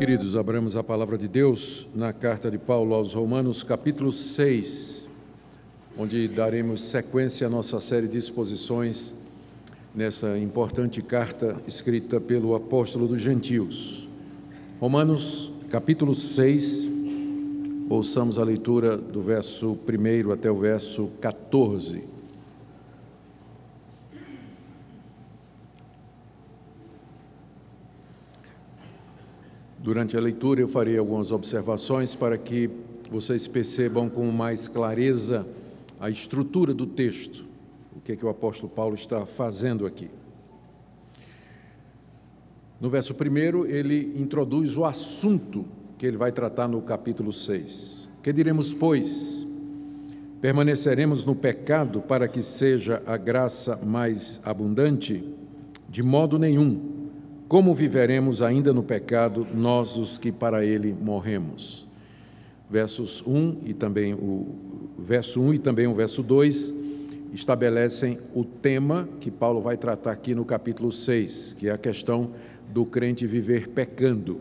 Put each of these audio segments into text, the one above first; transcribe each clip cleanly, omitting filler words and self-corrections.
Queridos, abramos a palavra de Deus na carta de Paulo aos Romanos, capítulo 6, onde daremos sequência à nossa série de exposições nessa importante carta escrita pelo apóstolo dos gentios. Romanos, capítulo 6, ouçamos a leitura do verso 1 até o verso 14. Durante a leitura eu farei algumas observações para que vocês percebam com mais clareza a estrutura do texto, o que é que o apóstolo Paulo está fazendo aqui. No verso 1, ele introduz o assunto que ele vai tratar no capítulo 6. Que diremos, pois? Permaneceremos no pecado para que seja a graça mais abundante? De modo nenhum. Como viveremos ainda no pecado, nós os que para ele morremos? Versos 1 e também o verso 2 estabelecem o tema que Paulo vai tratar aqui no capítulo 6, que é a questão do crente viver pecando.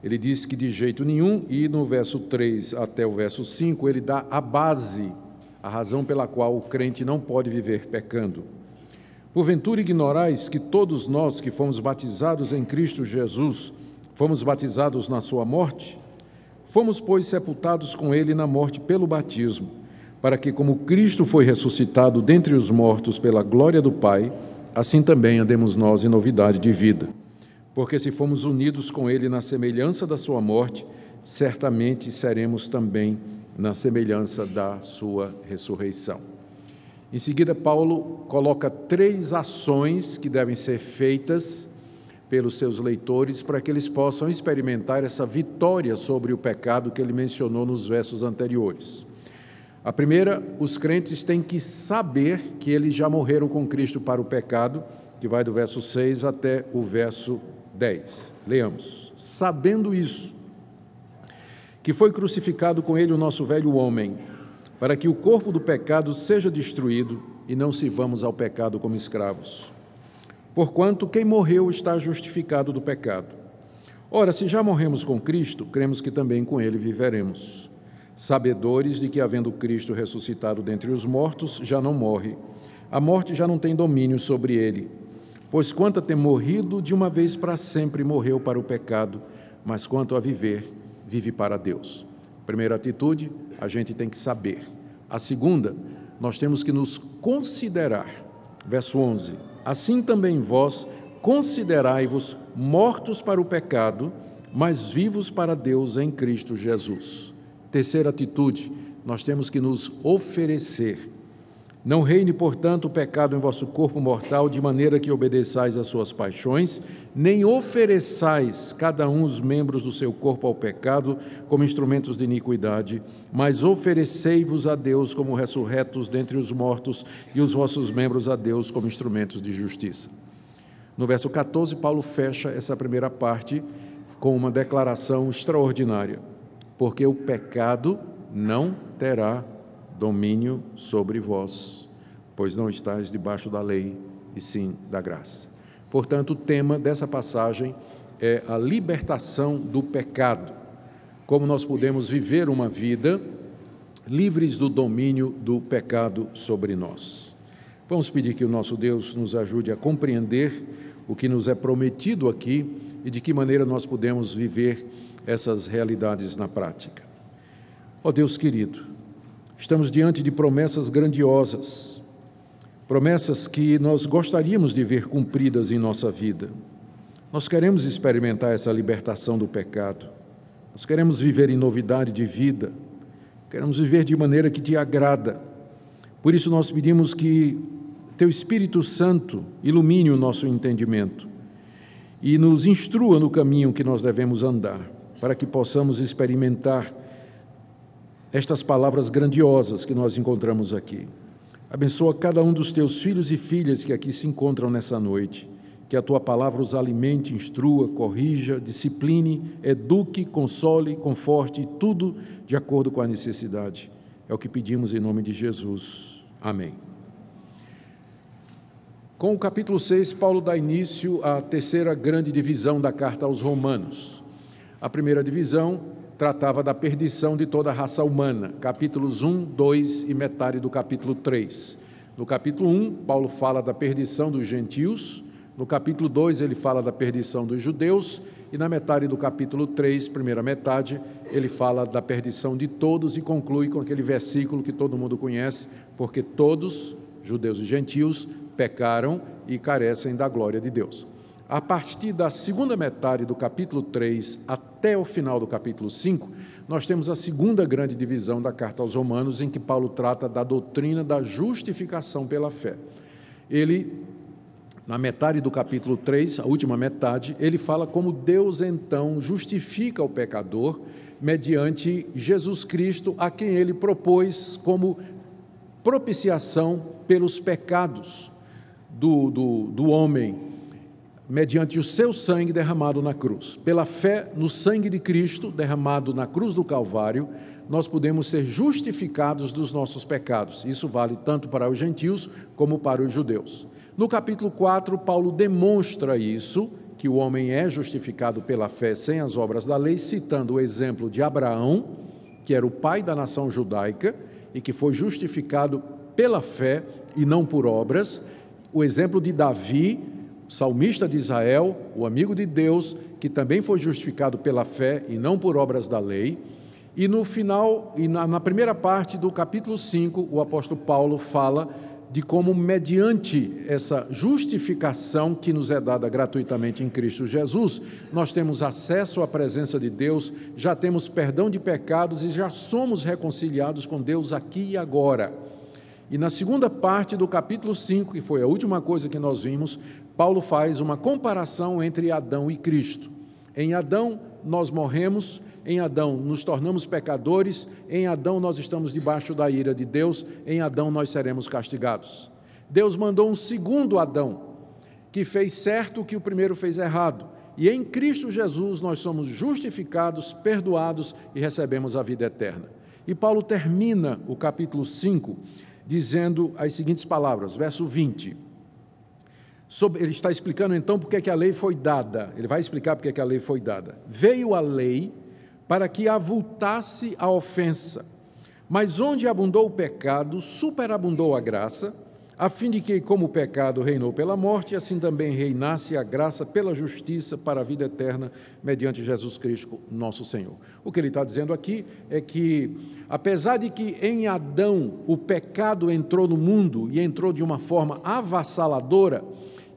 Ele diz que de jeito nenhum, e no verso 3 até o verso 5, ele dá a base, a razão pela qual o crente não pode viver pecando. Porventura ignorais que todos nós que fomos batizados em Cristo Jesus, fomos batizados na sua morte? Fomos, pois, sepultados com ele na morte pelo batismo, para que, como Cristo foi ressuscitado dentre os mortos pela glória do Pai, assim também andemos nós em novidade de vida. Porque se fomos unidos com ele na semelhança da sua morte, certamente seremos também na semelhança da sua ressurreição. Em seguida, Paulo coloca 3 ações que devem ser feitas pelos seus leitores para que eles possam experimentar essa vitória sobre o pecado que ele mencionou nos versos anteriores. A primeira, os crentes têm que saber que eles já morreram com Cristo para o pecado, que vai do verso 6 até o verso 10. Leamos. Sabendo isso, que foi crucificado com ele o nosso velho homem, para que o corpo do pecado seja destruído e não sirvamos ao pecado como escravos. Porquanto quem morreu está justificado do pecado. Ora, se já morremos com Cristo, cremos que também com ele viveremos. Sabedores de que, havendo Cristo ressuscitado dentre os mortos, já não morre. A morte já não tem domínio sobre ele. Pois quanto a ter morrido, de uma vez para sempre morreu para o pecado, mas quanto a viver, vive para Deus. Primeira atitude, a gente tem que saber. A segunda, nós temos que nos considerar. Verso 11. Assim também vós considerai-vos mortos para o pecado, mas vivos para Deus em Cristo Jesus. Terceira atitude, nós temos que nos oferecer. Não reine, portanto, o pecado em vosso corpo mortal, de maneira que obedeçais às suas paixões, nem ofereçais cada um os membros do seu corpo ao pecado como instrumentos de iniquidade, mas oferecei-vos a Deus como ressurretos dentre os mortos e os vossos membros a Deus como instrumentos de justiça. No verso 14, Paulo fecha essa primeira parte com uma declaração extraordinária, porque o pecado não terá domínio sobre vós, pois não estáis debaixo da lei, e sim da graça. Portanto, o tema dessa passagem é a libertação do pecado, como nós podemos viver uma vida livres do domínio do pecado sobre nós. Vamos pedir que o nosso Deus nos ajude a compreender o que nos é prometido aqui e de que maneira nós podemos viver essas realidades na prática. Ó Deus querido, estamos diante de promessas grandiosas, promessas que nós gostaríamos de ver cumpridas em nossa vida. Nós queremos experimentar essa libertação do pecado, nós queremos viver em novidade de vida, queremos viver de maneira que te agrada. Por isso nós pedimos que Teu Espírito Santo ilumine o nosso entendimento e nos instrua no caminho que nós devemos andar, para que possamos experimentar estas palavras grandiosas que nós encontramos aqui. Abençoa cada um dos teus filhos e filhas que aqui se encontram nessa noite, que a tua palavra os alimente, instrua, corrija, discipline, eduque, console, conforte, tudo de acordo com a necessidade. É o que pedimos em nome de Jesus. Amém. Com o capítulo 6, Paulo dá início à terceira grande divisão da carta aos Romanos. A primeira divisão tratava da perdição de toda a raça humana, capítulos 1, 2 e metade do capítulo 3. No capítulo 1, Paulo fala da perdição dos gentios, no capítulo 2 ele fala da perdição dos judeus, e na metade do capítulo 3, primeira metade, ele fala da perdição de todos e conclui com aquele versículo que todo mundo conhece, porque todos, judeus e gentios, pecaram e carecem da glória de Deus. A partir da segunda metade do capítulo 3 até o final do capítulo 5, nós temos a segunda grande divisão da carta aos Romanos, em que Paulo trata da doutrina da justificação pela fé. Ele, na metade do capítulo 3, a última metade, ele fala como Deus então justifica o pecador mediante Jesus Cristo, a quem ele propôs como propiciação pelos pecados do homem, mediante o seu sangue derramado na cruz. Pela fé no sangue de Cristo derramado na cruz do Calvário, nós podemos ser justificados dos nossos pecados. Isso vale tanto para os gentios como para os judeus. No capítulo 4, Paulo demonstra isso, que o homem é justificado pela fé sem as obras da lei, citando o exemplo de Abraão, que era o pai da nação judaica e que foi justificado pela fé e não por obras, o exemplo de Davi, salmista de Israel, o amigo de Deus, que também foi justificado pela fé e não por obras da lei. E no final, na primeira parte do capítulo 5, o apóstolo Paulo fala de como, mediante essa justificação que nos é dada gratuitamente em Cristo Jesus, nós temos acesso à presença de Deus, já temos perdão de pecados e já somos reconciliados com Deus aqui e agora. E na segunda parte do capítulo 5, que foi a última coisa que nós vimos, Paulo faz uma comparação entre Adão e Cristo. Em Adão nós morremos, em Adão nos tornamos pecadores, em Adão nós estamos debaixo da ira de Deus, em Adão nós seremos castigados. Deus mandou um segundo Adão, que fez certo o que o primeiro fez errado, e em Cristo Jesus nós somos justificados, perdoados e recebemos a vida eterna. E Paulo termina o capítulo 5 dizendo as seguintes palavras, verso 20. Ele está explicando então por que a lei foi dada. Ele vai explicar por que a lei foi dada. Veio a lei para que avultasse a ofensa, mas onde abundou o pecado, superabundou a graça, a fim de que, como o pecado reinou pela morte, assim também reinasse a graça pela justiça para a vida eterna, mediante Jesus Cristo, nosso Senhor. O que ele está dizendo aqui é que, apesar de que em Adão o pecado entrou no mundo e entrou de uma forma avassaladora,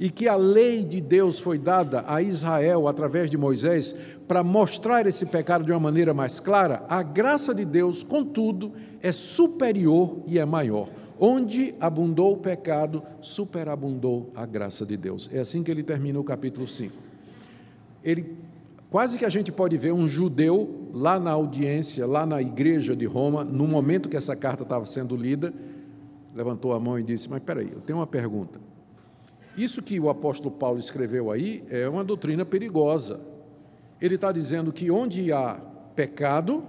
e que a lei de Deus foi dada a Israel através de Moisés para mostrar esse pecado de uma maneira mais clara, a graça de Deus, contudo, é superior e é maior. Onde abundou o pecado, superabundou a graça de Deus. É assim que ele termina o capítulo 5. Quase que a gente pode ver um judeu lá na audiência, lá na igreja de Roma, no momento que essa carta estava sendo lida, levantou a mão e disse, mas espera aí, eu tenho uma pergunta. Isso que o apóstolo Paulo escreveu aí é uma doutrina perigosa. Ele está dizendo que onde há pecado,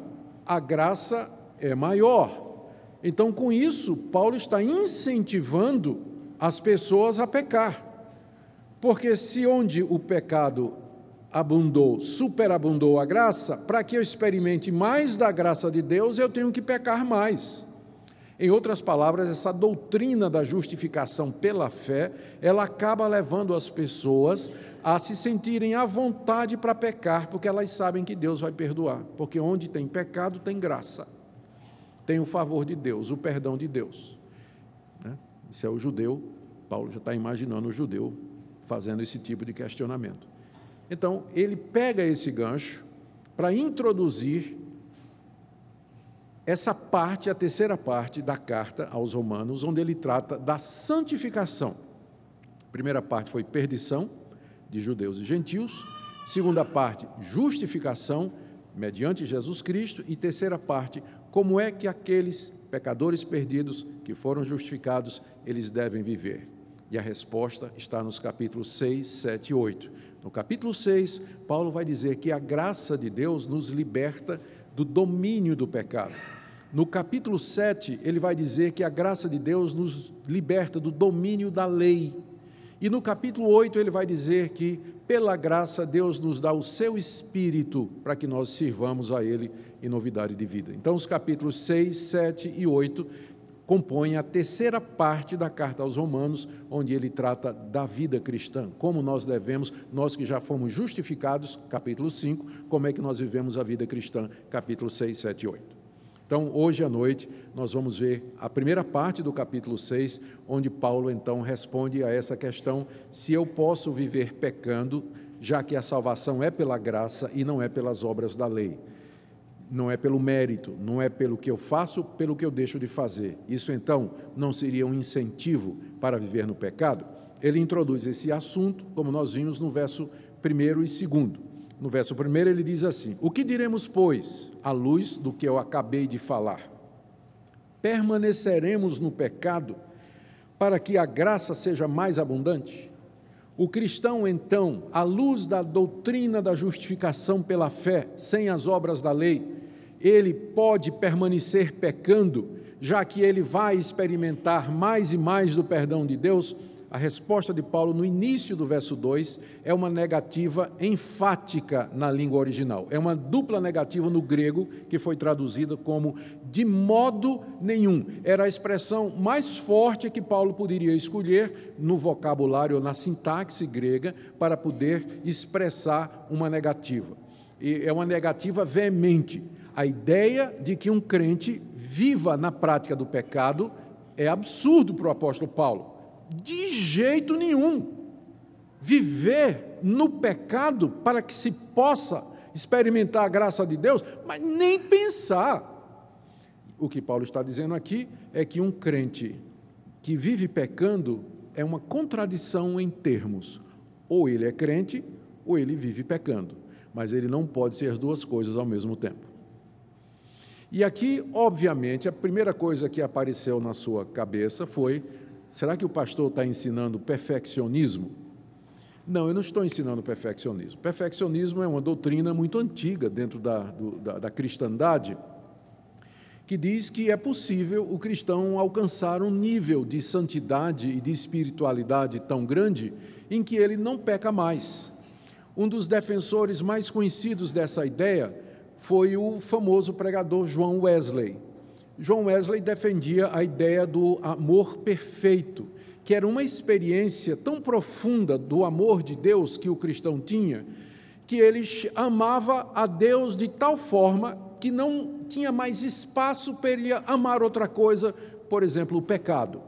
a graça é maior. Então, com isso, Paulo está incentivando as pessoas a pecar. Porque se onde o pecado abundou, superabundou a graça, para que eu experimente mais da graça de Deus, eu tenho que pecar mais. Em outras palavras, essa doutrina da justificação pela fé, ela acaba levando as pessoas a se sentirem à vontade para pecar, porque elas sabem que Deus vai perdoar, porque onde tem pecado, tem graça, tem o favor de Deus, o perdão de Deus. Isso é o judeu, Paulo já está imaginando o judeu fazendo esse tipo de questionamento. Então, ele pega esse gancho para introduzir essa parte, a terceira parte da carta aos Romanos, onde ele trata da santificação. A primeira parte foi perdição de judeus e gentios, segunda parte, justificação mediante Jesus Cristo, e terceira parte, como é que aqueles pecadores perdidos que foram justificados, eles devem viver. E a resposta está nos capítulos 6, 7 e 8. No capítulo 6, Paulo vai dizer que a graça de Deus nos liberta do domínio do pecado. No capítulo 7, ele vai dizer que a graça de Deus nos liberta do domínio da lei. E no capítulo 8, ele vai dizer que, Pela graça, Deus nos dá o seu Espírito para que nós sirvamos a Ele em novidade de vida. Então, os capítulos 6, 7 e 8 compõem a terceira parte da carta aos Romanos, onde ele trata da vida cristã, como nós devemos, nós que já fomos justificados, capítulo 5, como é que nós vivemos a vida cristã, capítulo 6, 7 e 8. Então, hoje à noite, nós vamos ver a primeira parte do capítulo 6, onde Paulo, então, responde a essa questão, se eu posso viver pecando, já que a salvação é pela graça e não é pelas obras da lei. Não é pelo mérito, não é pelo que eu faço, pelo que eu deixo de fazer. Isso, então, não seria um incentivo para viver no pecado? Ele introduz esse assunto, como nós vimos no verso 1 e 2. No verso 1 ele diz assim: o que diremos, pois, à luz do que eu acabei de falar? Permaneceremos no pecado para que a graça seja mais abundante? O cristão, então, à luz da doutrina da justificação pela fé, sem as obras da lei, ele pode permanecer pecando, já que ele vai experimentar mais e mais do perdão de Deus? A resposta de Paulo no início do verso 2 é uma negativa enfática na língua original. É uma dupla negativa no grego, que foi traduzida como de modo nenhum. Era a expressão mais forte que Paulo poderia escolher no vocabulário ou na sintaxe grega para poder expressar uma negativa. E é uma negativa veemente. A ideia de que um crente viva na prática do pecado é absurdo para o apóstolo Paulo. De jeito nenhum. Viver no pecado para que se possa experimentar a graça de Deus, mas nem pensar. O que Paulo está dizendo aqui é que um crente que vive pecando é uma contradição em termos. Ou ele é crente, ou ele vive pecando. Mas ele não pode ser as duas coisas ao mesmo tempo. E aqui, obviamente, a primeira coisa que apareceu na sua cabeça foi: será que o pastor está ensinando perfeccionismo? Não, eu não estou ensinando perfeccionismo. Perfeccionismo é uma doutrina muito antiga dentro da cristandade, que diz que é possível o cristão alcançar um nível de santidade e de espiritualidade tão grande em que ele não peca mais. Um dos defensores mais conhecidos dessa ideia foi o famoso pregador John Wesley. John Wesley defendia a ideia do amor perfeito, que era uma experiência tão profunda do amor de Deus que o cristão tinha, que ele amava a Deus de tal forma que não tinha mais espaço para ele amar outra coisa, por exemplo, o pecado.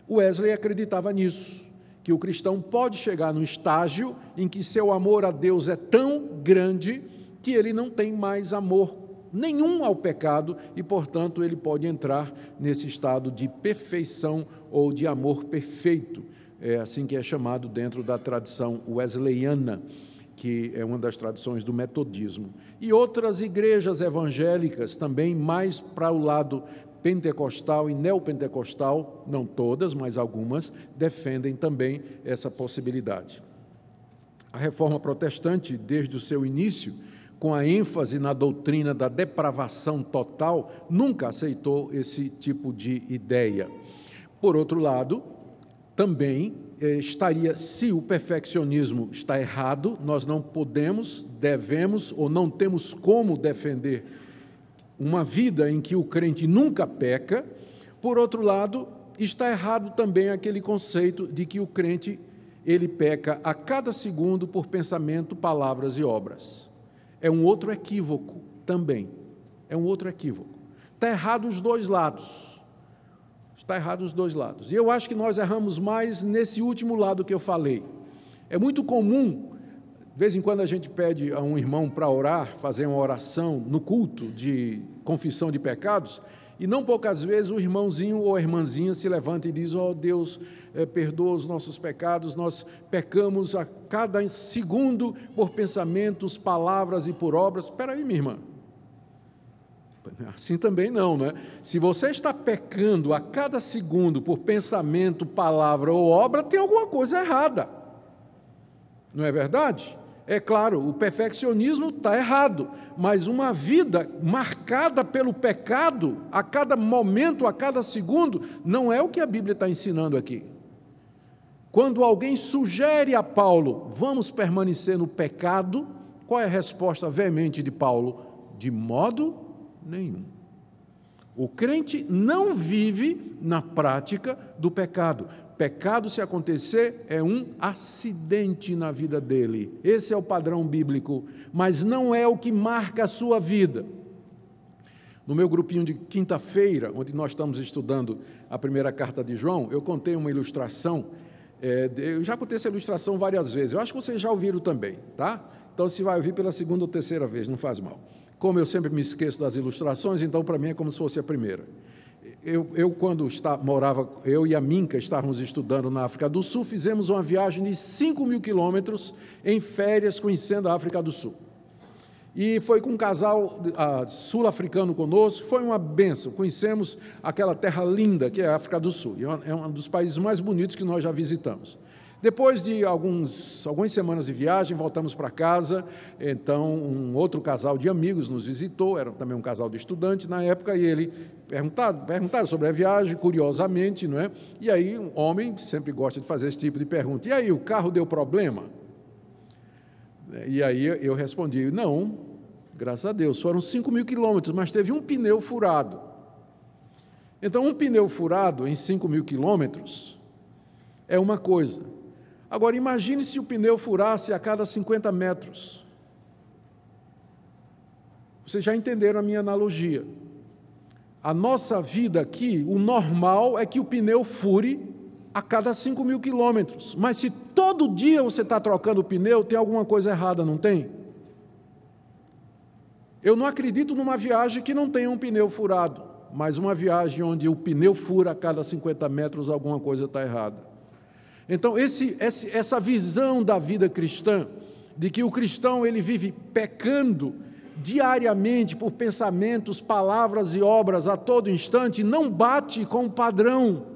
Wesley acreditava nisso, que o cristão pode chegar num estágio em que seu amor a Deus é tão grande que ele não tem mais amor nenhum ao pecado e, portanto, ele pode entrar nesse estado de perfeição ou de amor perfeito. É assim que é chamado dentro da tradição wesleyana, que é uma das tradições do metodismo. E outras igrejas evangélicas, também mais para o lado pentecostal e neopentecostal, não todas, mas algumas, defendem também essa possibilidade. A reforma protestante, desde o seu início, com a ênfase na doutrina da depravação total, nunca aceitou esse tipo de ideia. Por outro lado, também estaria, se o perfeccionismo está errado, nós não podemos, devemos ou não temos como defender uma vida em que o crente nunca peca. Por outro lado, está errado também aquele conceito de que o crente ele peca a cada segundo por pensamento, palavras e obras. É um outro equívoco também. É um outro equívoco. Está errado os dois lados. Está errado os dois lados. E eu acho que nós erramos mais nesse último lado que eu falei. É muito comum, de vez em quando a gente pede a um irmão para orar, fazer uma oração no culto de confissão de pecados, e não poucas vezes o irmãozinho ou a irmãzinha se levanta e diz: ó Deus, perdoa os nossos pecados, nós pecamos a cada segundo por pensamentos, palavras e por obras. Espera aí, minha irmã. Assim também não, né? Se você está pecando a cada segundo por pensamento, palavra ou obra, tem alguma coisa errada. Não é verdade? É claro, o perfeccionismo está errado, mas uma vida marcada pelo pecado, a cada momento, a cada segundo, não é o que a Bíblia está ensinando aqui. Quando alguém sugere a Paulo, vamos permanecer no pecado, qual é a resposta veemente de Paulo? De modo nenhum. O crente não vive na prática do pecado. Pecado, se acontecer, é um acidente na vida dele. Esse é o padrão bíblico, mas não é o que marca a sua vida. No meu grupinho de quinta-feira, onde nós estamos estudando a primeira carta de João, eu contei uma ilustração. Eu já contei essa ilustração várias vezes. Eu acho que vocês já ouviram também, tá? Então, se vai ouvir pela segunda ou terceira vez, não faz mal. Como eu sempre me esqueço das ilustrações, então, para mim, é como se fosse a primeira. Quando morava, eu e a Minka estávamos estudando na África do Sul, fizemos uma viagem de 5.000 quilômetros em férias, conhecendo a África do Sul. E foi com um casal sul-africano conosco, foi uma bênção. Conhecemos aquela terra linda que é a África do Sul, e é um dos países mais bonitos que nós já visitamos. Depois de algumas semanas de viagem, voltamos para casa. Então, um outro casal de amigos nos visitou, era também um casal de estudante na época, e ele perguntaram sobre a viagem, curiosamente, não é? E aí, um homem sempre gosta de fazer esse tipo de pergunta. E aí, o carro deu problema? E aí eu respondi, não, graças a Deus, foram 5.000 quilômetros, mas teve um pneu furado. Então, um pneu furado em 5.000 quilômetros é uma coisa. Agora, imagine se o pneu furasse a cada 50 metros. Vocês já entenderam a minha analogia. A nossa vida aqui, o normal é que o pneu fure a cada 5.000 quilômetros. Mas se todo dia você está trocando o pneu, tem alguma coisa errada, não tem? Eu não acredito numa viagem que não tenha um pneu furado, mas uma viagem onde o pneu fura a cada 50 metros, alguma coisa está errada. Então, essa visão da vida cristã, de que o cristão ele vive pecando diariamente por pensamentos, palavras e obras a todo instante, não bate com o padrão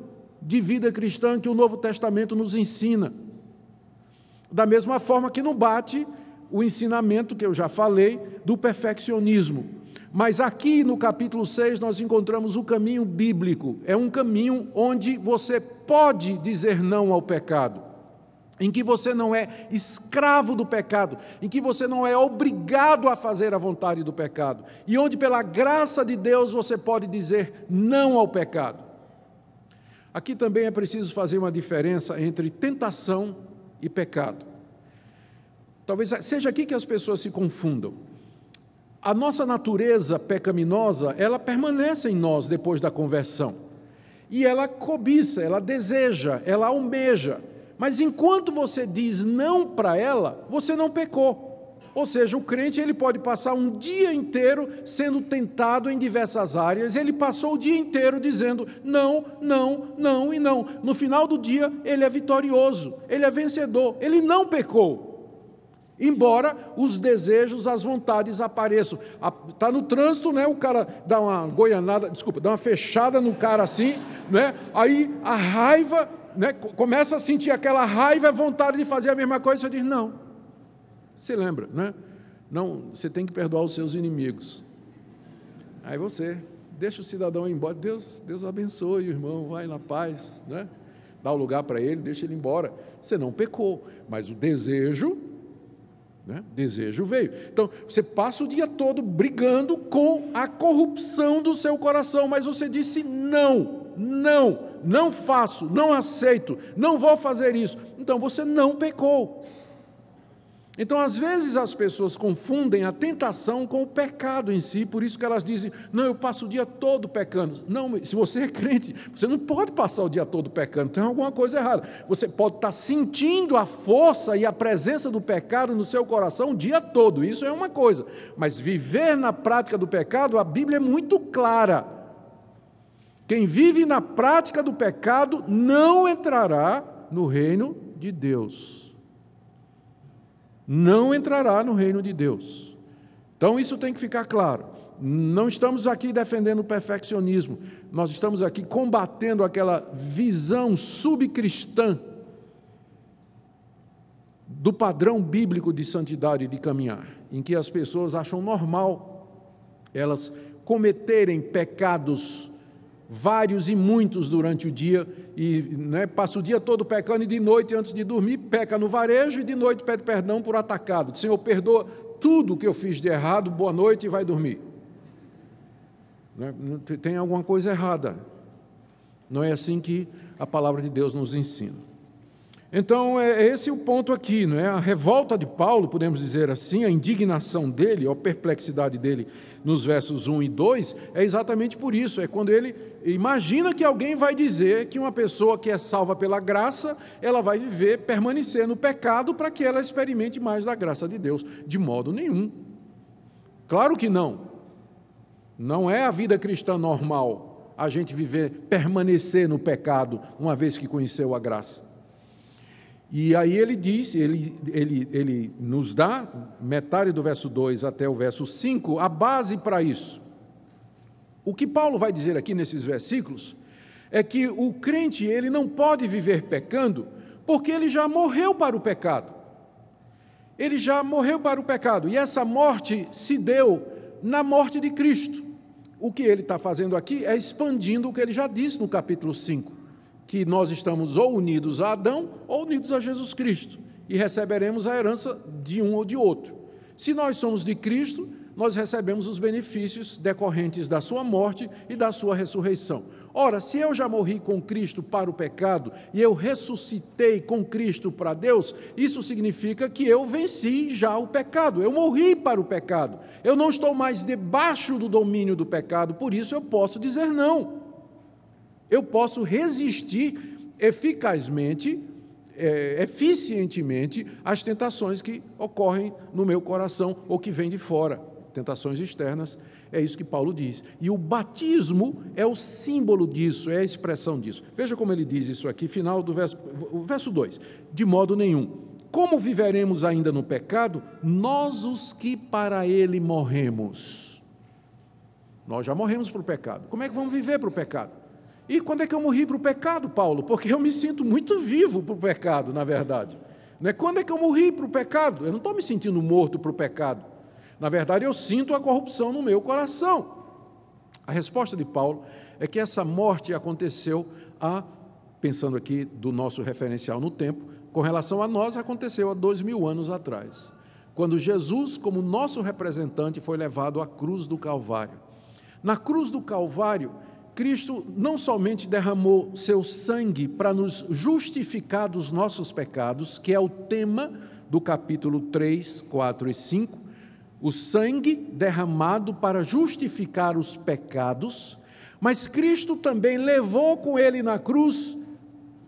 de vida cristã que o Novo Testamento nos ensina. Da mesma forma que não bate o ensinamento que eu já falei do perfeccionismo. Mas aqui no capítulo 6 nós encontramos o caminho bíblico. É um caminho onde você pode dizer não ao pecado, em que você não é escravo do pecado, em que você não é obrigado a fazer a vontade do pecado, e onde pela graça de Deus você pode dizer não ao pecado. Aqui também é preciso fazer uma diferença entre tentação e pecado. Talvez seja aqui que as pessoas se confundam. A nossa natureza pecaminosa, ela permanece em nós depois da conversão. E ela cobiça, ela deseja, ela almeja. Mas enquanto você diz não para ela, você não pecou. Ou seja, o crente ele pode passar um dia inteiro sendo tentado em diversas áreas, ele passou o dia inteiro dizendo não, não, não e não. No final do dia, ele é vitorioso, ele é vencedor, ele não pecou. Embora os desejos, as vontades apareçam. Está no trânsito, né? O cara dá uma goianada, dá uma fechada no cara assim, né? Aí a raiva, né? Começa a sentir aquela raiva, a vontade de fazer a mesma coisa, você diz não. Você lembra, né? Não, você tem que perdoar os seus inimigos. Aí você deixa o cidadão ir embora. Deus abençoe o irmão, vai na paz, né? Dá o lugar para ele, deixa ele embora. Você não pecou, mas o desejo, né? Desejo veio. Então, você passa o dia todo brigando com a corrupção do seu coração, mas você disse não, não faço, não aceito, não vou fazer isso. Então, você não pecou. Então, às vezes, as pessoas confundem a tentação com o pecado em si, por isso que elas dizem, não, eu passo o dia todo pecando. Não, se você é crente, você não pode passar o dia todo pecando, tem alguma coisa errada. Você pode estar sentindo a força e a presença do pecado no seu coração o dia todo, isso é uma coisa. Mas viver na prática do pecado, a Bíblia é muito clara. Quem vive na prática do pecado não entrará no reino de Deus. Não entrará no reino de Deus. Então, isso tem que ficar claro. Não estamos aqui defendendo o perfeccionismo, nós estamos aqui combatendo aquela visão subcristã do padrão bíblico de santidade e de caminhar, em que as pessoas acham normal elas cometerem pecados vários e muitos durante o dia, e passa o dia todo pecando, e de noite, antes de dormir, peca no varejo, e de noite pede perdão por atacado. Senhor, perdoa tudo que eu fiz de errado, boa noite, e vai dormir. Tem alguma coisa errada. Não é assim que a palavra de Deus nos ensina. Então, esse é o ponto aqui, não é? A revolta de Paulo, podemos dizer assim, a indignação dele, a perplexidade dele nos versos 1 e 2, é exatamente por isso, é quando ele imagina que alguém vai dizer que uma pessoa que é salva pela graça, ela vai viver, permanecer no pecado para que ela experimente mais da graça de Deus. De modo nenhum. Claro que não. Não é a vida cristã normal a gente viver, permanecer no pecado, uma vez que conheceu a graça. E aí ele diz, ele nos dá, metade do verso 2 até o verso 5, a base para isso. O que Paulo vai dizer aqui nesses versículos é que o crente ele não pode viver pecando porque ele já morreu para o pecado. Ele já morreu para o pecado, e essa morte se deu na morte de Cristo. O que ele está fazendo aqui é expandindo o que ele já disse no capítulo 5. Que nós estamos ou unidos a Adão ou unidos a Jesus Cristo, e receberemos a herança de um ou de outro. Se nós somos de Cristo, nós recebemos os benefícios decorrentes da sua morte e da sua ressurreição. Ora, se eu já morri com Cristo para o pecado e eu ressuscitei com Cristo para Deus, isso significa que eu venci já o pecado, eu morri para o pecado, eu não estou mais debaixo do domínio do pecado, por isso eu posso dizer não. Eu posso resistir eficazmente, eficientemente, às tentações que ocorrem no meu coração ou que vêm de fora, tentações externas, é isso que Paulo diz. E o batismo é o símbolo disso, é a expressão disso. Veja como ele diz isso aqui, final do verso 2. De modo nenhum. Como viveremos ainda no pecado, nós os que para ele morremos? Nós já morremos para o pecado. Como é que vamos viver para o pecado? E quando é que eu morri para o pecado, Paulo? Porque eu me sinto muito vivo para o pecado, na verdade. Não é quando é que eu morri para o pecado? Eu não estou me sentindo morto para o pecado. Na verdade, eu sinto a corrupção no meu coração. A resposta de Paulo é que essa morte aconteceu pensando aqui do nosso referencial no tempo, com relação a nós, aconteceu há 2000 anos atrás, quando Jesus, como nosso representante, foi levado à cruz do Calvário. Na cruz do Calvário, Cristo não somente derramou seu sangue para nos justificar dos nossos pecados, que é o tema do capítulo 3, 4 e 5, o sangue derramado para justificar os pecados, mas Cristo também levou com ele na cruz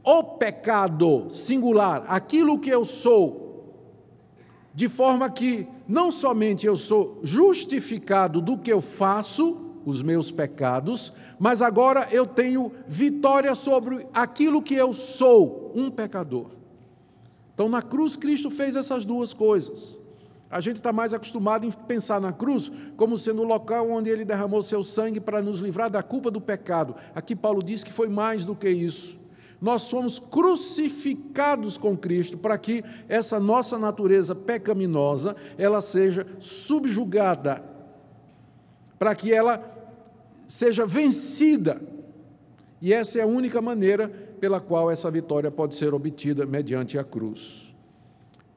o pecado singular, aquilo que eu sou, de forma que não somente eu sou justificado do que eu faço, os meus pecados, mas agora eu tenho vitória sobre aquilo que eu sou, um pecador. Então, na cruz, Cristo fez essas duas coisas. A gente está mais acostumado em pensar na cruz como sendo o local onde ele derramou seu sangue para nos livrar da culpa do pecado. Aqui Paulo diz que foi mais do que isso. Nós somos crucificados com Cristo para que essa nossa natureza pecaminosa, ela seja subjugada, para que ela seja vencida. E essa é a única maneira pela qual essa vitória pode ser obtida mediante a cruz.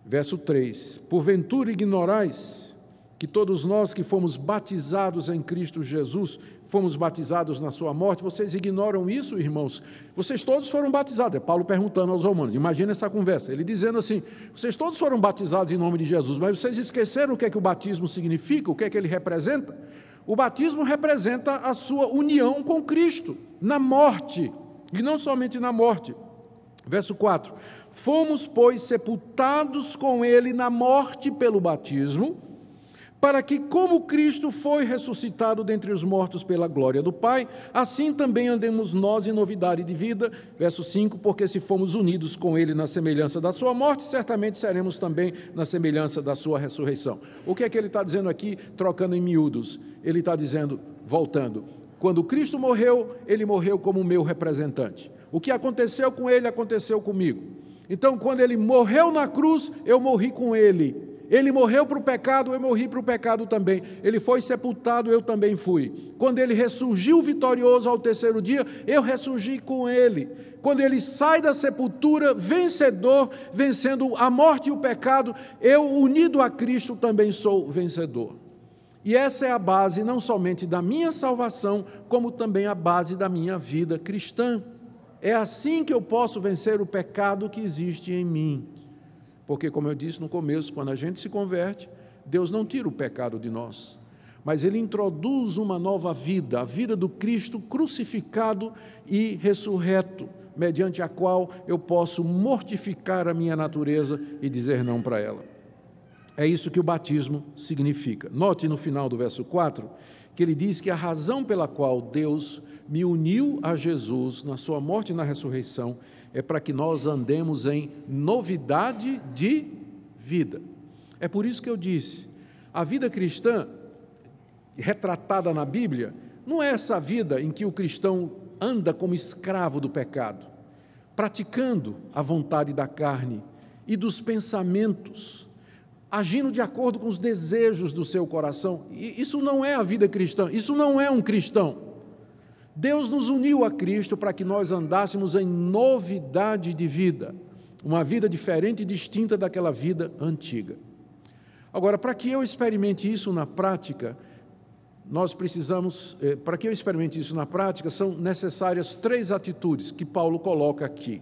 Verso 3. Porventura ignorais que todos nós que fomos batizados em Cristo Jesus, fomos batizados na sua morte? Vocês ignoram isso, irmãos? Vocês todos foram batizados. É Paulo perguntando aos romanos. Imagina essa conversa. Ele dizendo assim, vocês todos foram batizados em nome de Jesus, mas vocês esqueceram o que é que o batismo significa, o que é que ele representa? O batismo representa a sua união com Cristo, na morte, e não somente na morte. Verso 4. Fomos, pois, sepultados com ele na morte pelo batismo, para que, como Cristo foi ressuscitado dentre os mortos pela glória do Pai, assim também andemos nós em novidade de vida. Verso 5, porque se fomos unidos com ele na semelhança da sua morte, certamente seremos também na semelhança da sua ressurreição. O que é que ele está dizendo aqui, trocando em miúdos? Ele está dizendo, voltando, quando Cristo morreu, ele morreu como meu representante. O que aconteceu com ele, aconteceu comigo. Então, quando ele morreu na cruz, eu morri com ele. Ele morreu para o pecado, eu morri para o pecado também. Ele foi sepultado, eu também fui. Quando ele ressurgiu vitorioso ao terceiro dia, eu ressurgi com ele. Quando ele sai da sepultura, vencedor, vencendo a morte e o pecado, eu, unido a Cristo, também sou vencedor. E essa é a base não somente da minha salvação, como também a base da minha vida cristã. É assim que eu posso vencer o pecado que existe em mim. Porque, como eu disse no começo, quando a gente se converte, Deus não tira o pecado de nós, mas Ele introduz uma nova vida, a vida do Cristo crucificado e ressurreto, mediante a qual eu posso mortificar a minha natureza e dizer não para ela. É isso que o batismo significa. Note no final do verso 4, que ele diz que a razão pela qual Deus me uniu a Jesus na sua morte e na ressurreição é para que nós andemos em novidade de vida. É por isso que eu disse, a vida cristã, retratada na Bíblia, não é essa vida em que o cristão anda como escravo do pecado, praticando a vontade da carne e dos pensamentos, agindo de acordo com os desejos do seu coração. E isso não é a vida cristã, isso não é um cristão. Deus nos uniu a Cristo para que nós andássemos em novidade de vida, uma vida diferente e distinta daquela vida antiga. Agora, para que eu experimente isso na prática, são necessárias 3 atitudes que Paulo coloca aqui.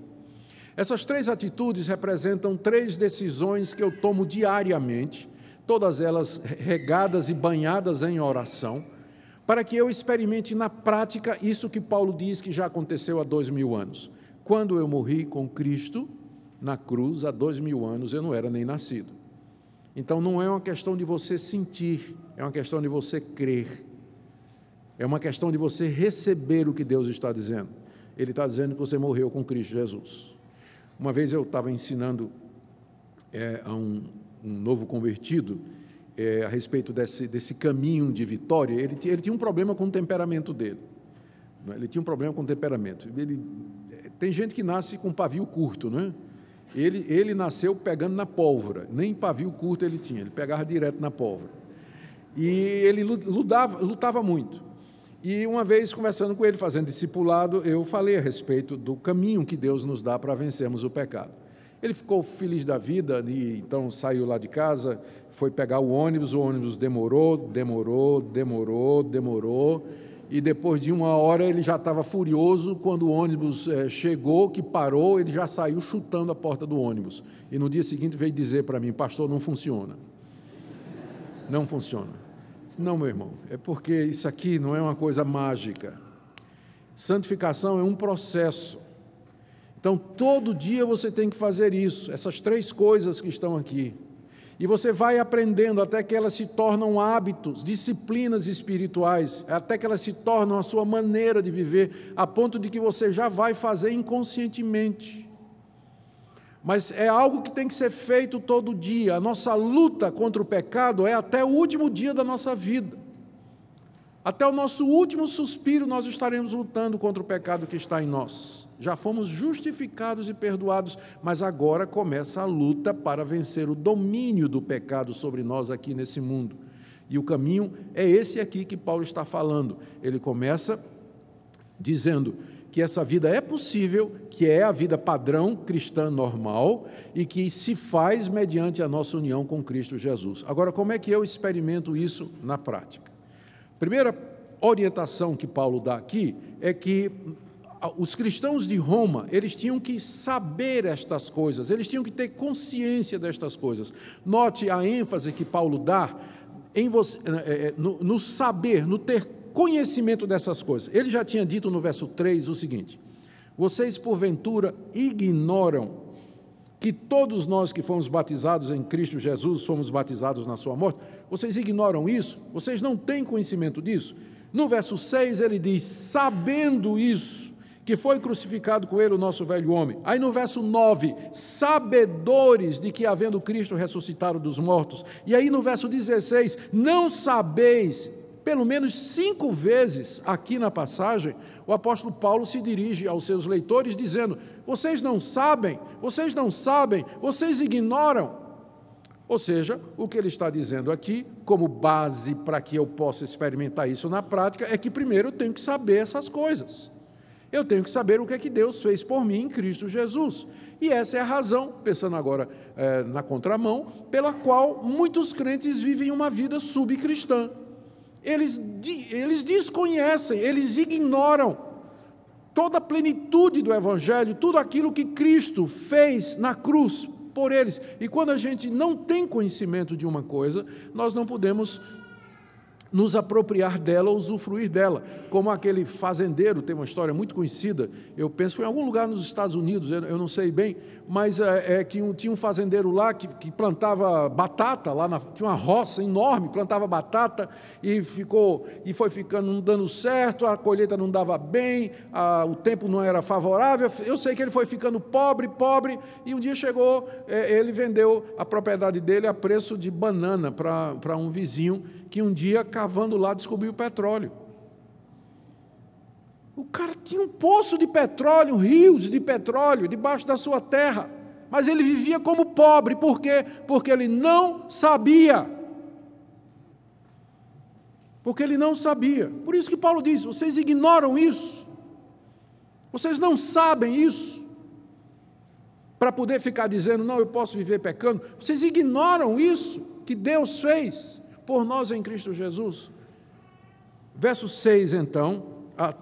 Essas 3 atitudes representam 3 decisões que eu tomo diariamente, todas elas regadas e banhadas em oração, para que eu experimente na prática isso que Paulo diz que já aconteceu há 2000 anos. Quando eu morri com Cristo na cruz, há 2000 anos, eu não era nem nascido. Então, não é uma questão de você sentir, é uma questão de você crer. É uma questão de você receber o que Deus está dizendo. Ele está dizendo que você morreu com Cristo Jesus. Uma vez eu estava ensinando a um novo convertido, a respeito desse caminho de vitória. Ele tinha um problema com o temperamento dele. Ele tinha um problema com o temperamento. Tem gente que nasce com pavio curto, não é? Ele nasceu pegando na pólvora, nem pavio curto ele tinha, ele pegava direto na pólvora. E ele lutava muito. E uma vez, conversando com ele, fazendo discipulado, eu falei a respeito do caminho que Deus nos dá para vencermos o pecado. Ele ficou feliz da vida e então saiu lá de casa, foi pegar o ônibus demorou, e depois de 1 hora ele já estava furioso. Quando o ônibus chegou, que parou, ele já saiu chutando a porta do ônibus. E no dia seguinte veio dizer para mim: pastor, não funciona. Não funciona. Não, meu irmão, é porque isso aqui não é uma coisa mágica. Santificação é um processo. Então, todo dia você tem que fazer isso, essas 3 coisas que estão aqui. E você vai aprendendo até que elas se tornam hábitos, disciplinas espirituais, até que elas se tornam a sua maneira de viver, a ponto de que você já vai fazer inconscientemente. Mas é algo que tem que ser feito todo dia. A nossa luta contra o pecado é até o último dia da nossa vida. Até o nosso último suspiro nós estaremos lutando contra o pecado que está em nós. Já fomos justificados e perdoados, mas agora começa a luta para vencer o domínio do pecado sobre nós aqui nesse mundo. E o caminho é esse aqui que Paulo está falando. Ele começa dizendo que essa vida é possível, que é a vida padrão cristã normal e que se faz mediante a nossa união com Cristo Jesus. Agora, como é que eu experimento isso na prática? Primeira orientação que Paulo dá aqui é que os cristãos de Roma, eles tinham que saber estas coisas, eles tinham que ter consciência destas coisas. Note a ênfase que Paulo dá no saber, no ter conhecimento dessas coisas. Ele já tinha dito no verso 3 o seguinte: vocês porventura ignoram que todos nós que fomos batizados em Cristo Jesus somos batizados na sua morte? Vocês ignoram isso? Vocês não têm conhecimento disso? No verso 6 ele diz: sabendo isso, que foi crucificado com ele o nosso velho homem. Aí no verso 9, sabedores de que havendo Cristo ressuscitado dos mortos. E aí no verso 16, não sabeis. Pelo menos 5 vezes aqui na passagem, o apóstolo Paulo se dirige aos seus leitores dizendo: vocês não sabem, vocês ignoram. Ou seja, o que ele está dizendo aqui, como base para que eu possa experimentar isso na prática, é que primeiro eu tenho que saber essas coisas. Eu tenho que saber o que é que Deus fez por mim em Cristo Jesus. E essa é a razão, pensando agora na contramão, pela qual muitos crentes vivem uma vida subcristã. Eles desconhecem, eles ignoram toda a plenitude do Evangelho, tudo aquilo que Cristo fez na cruz por eles. E quando a gente não tem conhecimento de uma coisa, nós não podemos nos apropriar dela, usufruir dela. Como aquele fazendeiro, tem uma história muito conhecida, eu penso, foi em algum lugar nos Estados Unidos, eu não sei bem, mas tinha um fazendeiro lá que plantava batata, tinha uma roça enorme, plantava batata e foi ficando não dando certo, a colheita não dava bem, o tempo não era favorável, eu sei que ele foi ficando pobre, e um dia chegou, ele vendeu a propriedade dele a preço de banana para um vizinho, que um dia, cavando lá, descobriu petróleo. O cara tinha um poço de petróleo, rios de petróleo, debaixo da sua terra, mas ele vivia como pobre. Por quê? Porque ele não sabia. Porque ele não sabia. Por isso que Paulo diz, vocês ignoram isso. Vocês não sabem isso. Para poder ficar dizendo, não, eu posso viver pecando. Vocês ignoram isso que Deus fez por nós em Cristo Jesus. Verso 6, então,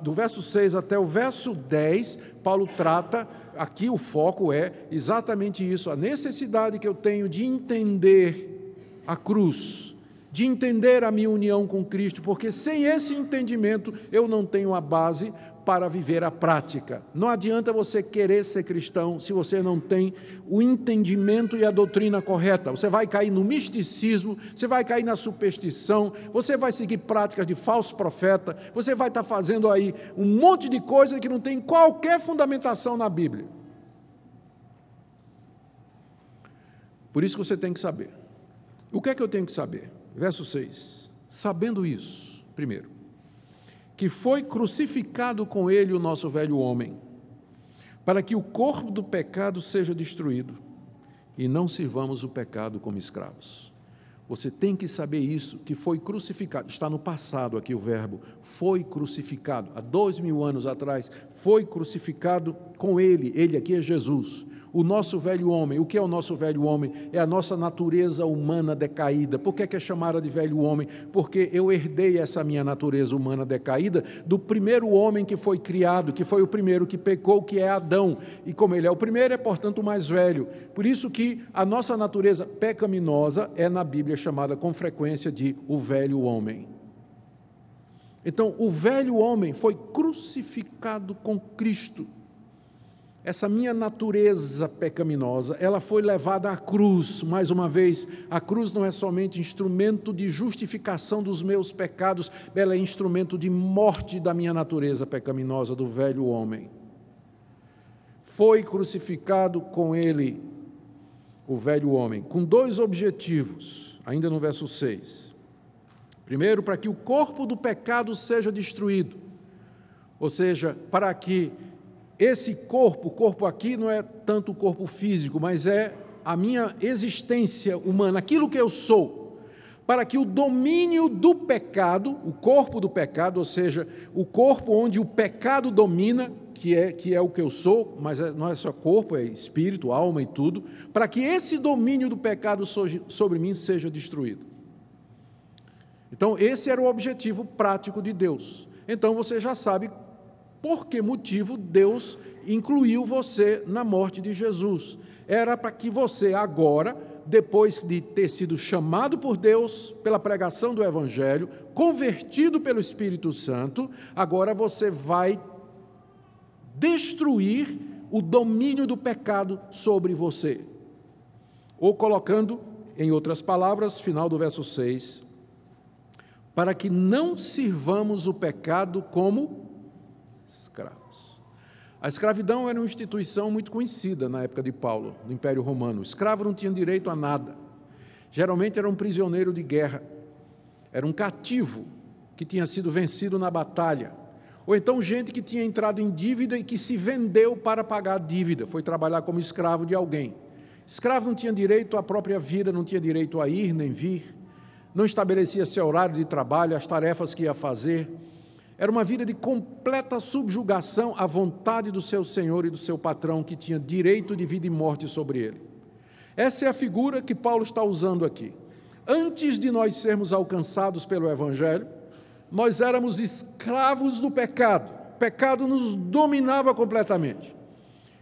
do verso 6 até o verso 10, Paulo trata, aqui o foco é exatamente isso, a necessidade que eu tenho de entender a cruz, de entender a minha união com Cristo, porque sem esse entendimento eu não tenho a base para viver a prática. Não adianta você querer ser cristão se você não tem o entendimento e a doutrina correta. Você vai cair no misticismo, você vai cair na superstição, você vai seguir práticas de falso profeta, você vai estar fazendo aí um monte de coisa que não tem qualquer fundamentação na Bíblia. Por isso que você tem que saber. O que é que eu tenho que saber? Verso 6. Sabendo isso, primeiro, que foi crucificado com ele o nosso velho homem, para que o corpo do pecado seja destruído e não sirvamos o pecado como escravos. Você tem que saber isso, que foi crucificado, está no passado aqui o verbo, foi crucificado, há 2000 anos atrás, foi crucificado com ele aqui é Jesus. O nosso velho homem, o que é o nosso velho homem? É a nossa natureza humana decaída. Por que é chamada de velho homem? Porque eu herdei essa minha natureza humana decaída do primeiro homem que foi criado, que foi o primeiro que pecou, que é Adão. E como ele é o primeiro, é portanto o mais velho. Por isso que a nossa natureza pecaminosa é na Bíblia chamada com frequência de o velho homem. Então, o velho homem foi crucificado com Cristo. Essa minha natureza pecaminosa, ela foi levada à cruz. Mais uma vez, a cruz não é somente instrumento de justificação dos meus pecados, ela é instrumento de morte da minha natureza pecaminosa, do velho homem. Foi crucificado com ele, o velho homem, com dois objetivos, ainda no verso 6. Primeiro, para que o corpo do pecado seja destruído, ou seja, para que esse corpo, o corpo aqui não é tanto o corpo físico, mas é a minha existência humana, aquilo que eu sou, para que o domínio do pecado, o corpo do pecado, ou seja, o corpo onde o pecado domina, que é o que eu sou, mas não é só corpo, é espírito, alma e tudo, para que esse domínio do pecado sobre mim seja destruído. Então, esse era o objetivo prático de Deus. Então, você já sabe por que motivo Deus incluiu você na morte de Jesus. Era para que você agora, depois de ter sido chamado por Deus pela pregação do Evangelho, convertido pelo Espírito Santo, agora você vai destruir o domínio do pecado sobre você. Ou colocando, em outras palavras, final do verso 6, para que não sirvamos o pecado como escravos. A escravidão era uma instituição muito conhecida na época de Paulo, no Império Romano. O escravo não tinha direito a nada. Geralmente era um prisioneiro de guerra, era um cativo que tinha sido vencido na batalha, ou então gente que tinha entrado em dívida e que se vendeu para pagar a dívida, foi trabalhar como escravo de alguém. Escravo não tinha direito à própria vida, não tinha direito a ir nem vir, não estabelecia seu horário de trabalho, as tarefas que ia fazer. Era uma vida de completa subjugação à vontade do seu senhor e do seu patrão, que tinha direito de vida e morte sobre ele. Essa é a figura que Paulo está usando aqui. Antes de nós sermos alcançados pelo Evangelho, nós éramos escravos do pecado. O pecado nos dominava completamente.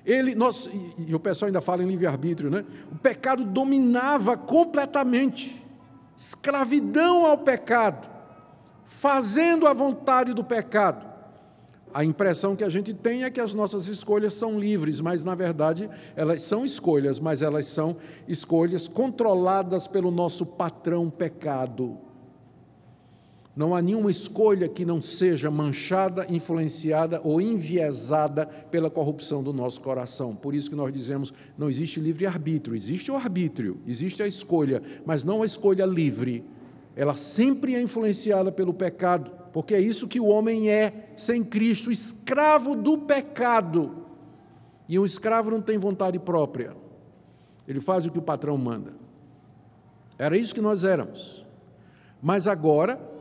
E o pessoal ainda fala em livre-arbítrio, né? O pecado dominava completamente. Escravidão ao pecado, fazendo a vontade do pecado. A impressão que a gente tem é que as nossas escolhas são livres, mas, na verdade, elas são escolhas, mas elas são escolhas controladas pelo nosso patrão pecado. Não há nenhuma escolha que não seja manchada, influenciada ou enviesada pela corrupção do nosso coração. Por isso que nós dizemos, não existe livre-arbítrio, existe o arbítrio, existe a escolha, mas não a escolha livre. Ela sempre é influenciada pelo pecado, porque é isso que o homem é, sem Cristo, escravo do pecado. E um escravo não tem vontade própria, ele faz o que o patrão manda. Era isso que nós éramos. Mas agora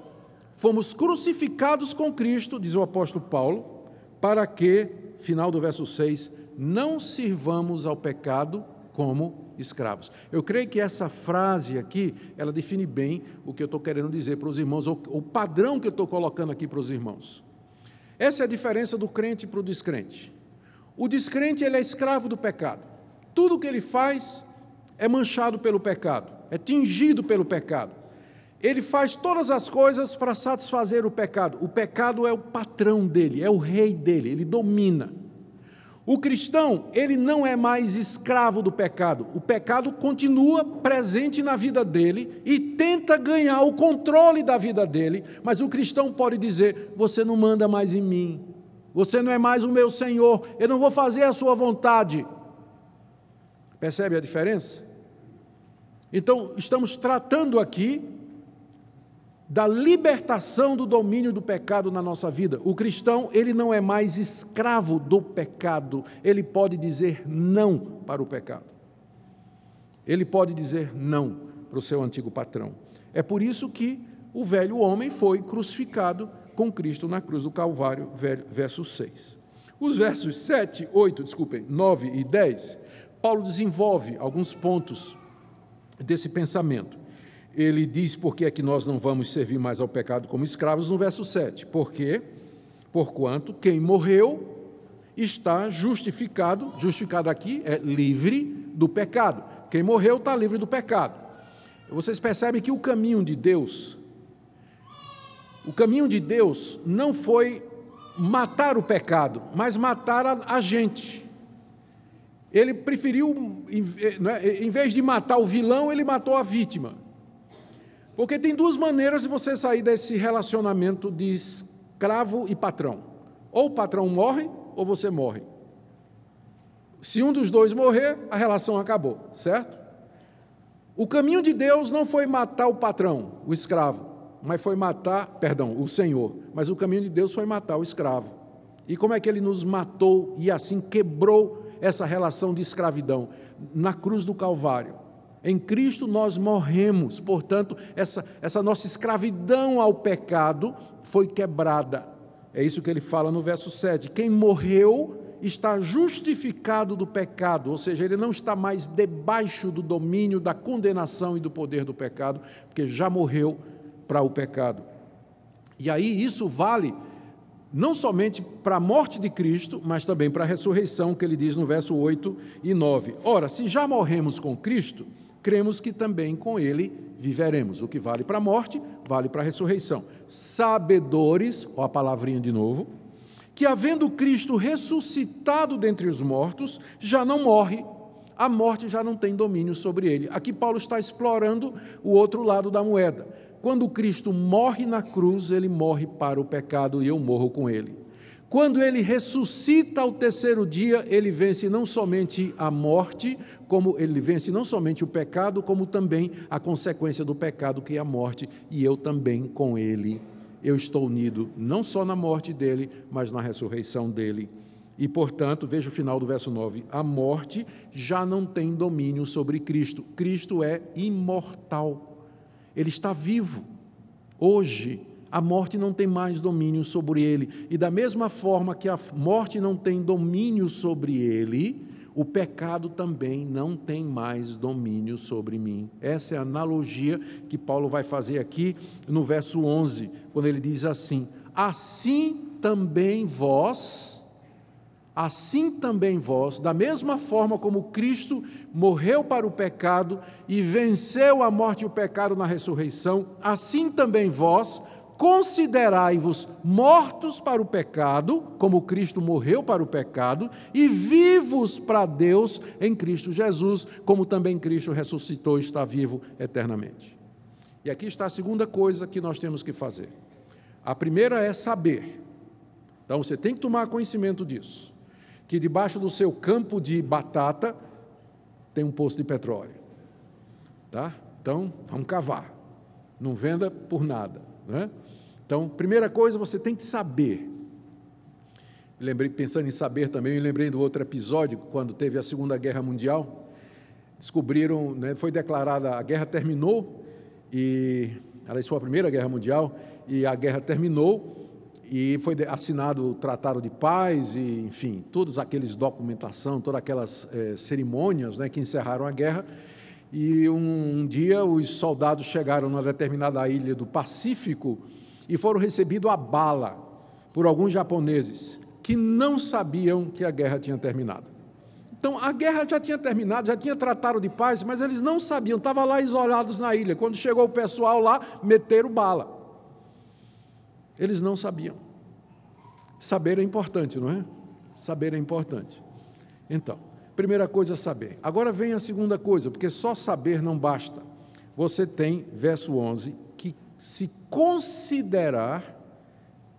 fomos crucificados com Cristo, diz o apóstolo Paulo, para que, final do verso 6, não sirvamos ao pecado como escravos. Eu creio que essa frase aqui, ela define bem o que eu estou querendo dizer para os irmãos, ou o padrão que eu estou colocando aqui para os irmãos. Essa é a diferença do crente para o descrente. O descrente, ele é escravo do pecado. Tudo o que ele faz é manchado pelo pecado, é tingido pelo pecado. Ele faz todas as coisas para satisfazer o pecado. O pecado é o patrão dele, é o rei dele, ele domina. O cristão, ele não é mais escravo do pecado. O pecado continua presente na vida dele e tenta ganhar o controle da vida dele, mas o cristão pode dizer, você não manda mais em mim, você não é mais o meu Senhor, eu não vou fazer a sua vontade. Percebe a diferença? Então, estamos tratando aqui da libertação do domínio do pecado na nossa vida. O cristão, ele não é mais escravo do pecado, ele pode dizer não para o pecado. Ele pode dizer não para o seu antigo patrão. É por isso que o velho homem foi crucificado com Cristo na cruz do Calvário, verso 6. Os versos 9 e 10, Paulo desenvolve alguns pontos desse pensamento. Ele diz por que é que nós não vamos servir mais ao pecado como escravos no verso 7. Porque, porquanto, quem morreu está justificado aqui é livre do pecado. Quem morreu está livre do pecado. Vocês percebem que o caminho de Deus não foi matar o pecado, mas matar a gente. Ele preferiu, em vez de matar o vilão, ele matou a vítima. Porque tem duas maneiras de você sair desse relacionamento de escravo e patrão. Ou o patrão morre, ou você morre. Se um dos dois morrer, a relação acabou, certo? O caminho de Deus não foi matar o patrão, o escravo, mas foi matar, o Senhor. Mas o caminho de Deus foi matar o escravo. E como é que ele nos matou e assim quebrou essa relação de escravidão? Na cruz do Calvário. Em Cristo nós morremos, portanto, essa nossa escravidão ao pecado foi quebrada. É isso que ele fala no verso 7. Quem morreu está justificado do pecado, ou seja, ele não está mais debaixo do domínio, da condenação e do poder do pecado, porque já morreu para o pecado. E aí isso vale não somente para a morte de Cristo, mas também para a ressurreição, que ele diz no verso 8 e 9. Ora, se já morremos com Cristo, cremos que também com ele viveremos. O que vale para a morte, vale para a ressurreição. Sabedores, ó a palavrinha de novo, que havendo Cristo ressuscitado dentre os mortos, já não morre, a morte já não tem domínio sobre ele. Aqui Paulo está explorando o outro lado da moeda. Quando Cristo morre na cruz, ele morre para o pecado e eu morro com ele. Quando ele ressuscita ao terceiro dia, ele vence não somente a morte, como ele vence não somente o pecado, como também a consequência do pecado, que é a morte, e eu também com ele. Eu estou unido não só na morte dele, mas na ressurreição dele. E, portanto, veja o final do verso 9, a morte já não tem domínio sobre Cristo. Cristo é imortal, Ele está vivo. Hoje, a morte não tem mais domínio sobre Ele. E da mesma forma que a morte não tem domínio sobre Ele, o pecado também não tem mais domínio sobre mim. Essa é a analogia que Paulo vai fazer aqui no verso 11, quando ele diz assim, assim também vós, da mesma forma como Cristo morreu para o pecado e venceu a morte e o pecado na ressurreição, assim também vós, considerai-vos mortos para o pecado, como Cristo morreu para o pecado, e vivos para Deus em Cristo Jesus, como também Cristo ressuscitou e está vivo eternamente. E aqui está a segunda coisa que nós temos que fazer. A primeira é saber. Então você tem que tomar conhecimento disso, que debaixo do seu campo de batata tem um poço de petróleo. Tá? Então, vamos cavar. Não venda por nada, né? Então, primeira coisa, você tem que saber. Pensando em saber também, me lembrei do outro episódio, quando teve a Segunda Guerra Mundial, descobriram, né, foi declarada, a guerra terminou, isso foi a Primeira Guerra Mundial, e a guerra terminou, e foi assinado o Tratado de Paz, e, enfim, todos aqueles documentação, todas aquelas cerimônias, né, que encerraram a guerra, e um dia os soldados chegaram numa determinada ilha do Pacífico, e foram recebidos a bala por alguns japoneses que não sabiam que a guerra tinha terminado. Então, a guerra já tinha terminado, já tinha tratado de paz, mas eles não sabiam, estavam lá isolados na ilha. Quando chegou o pessoal lá, meteram bala. Eles não sabiam. Saber é importante, não é? Saber é importante. Então, primeira coisa é saber. Agora vem a segunda coisa, porque só saber não basta. Você tem, verso 11, se considerar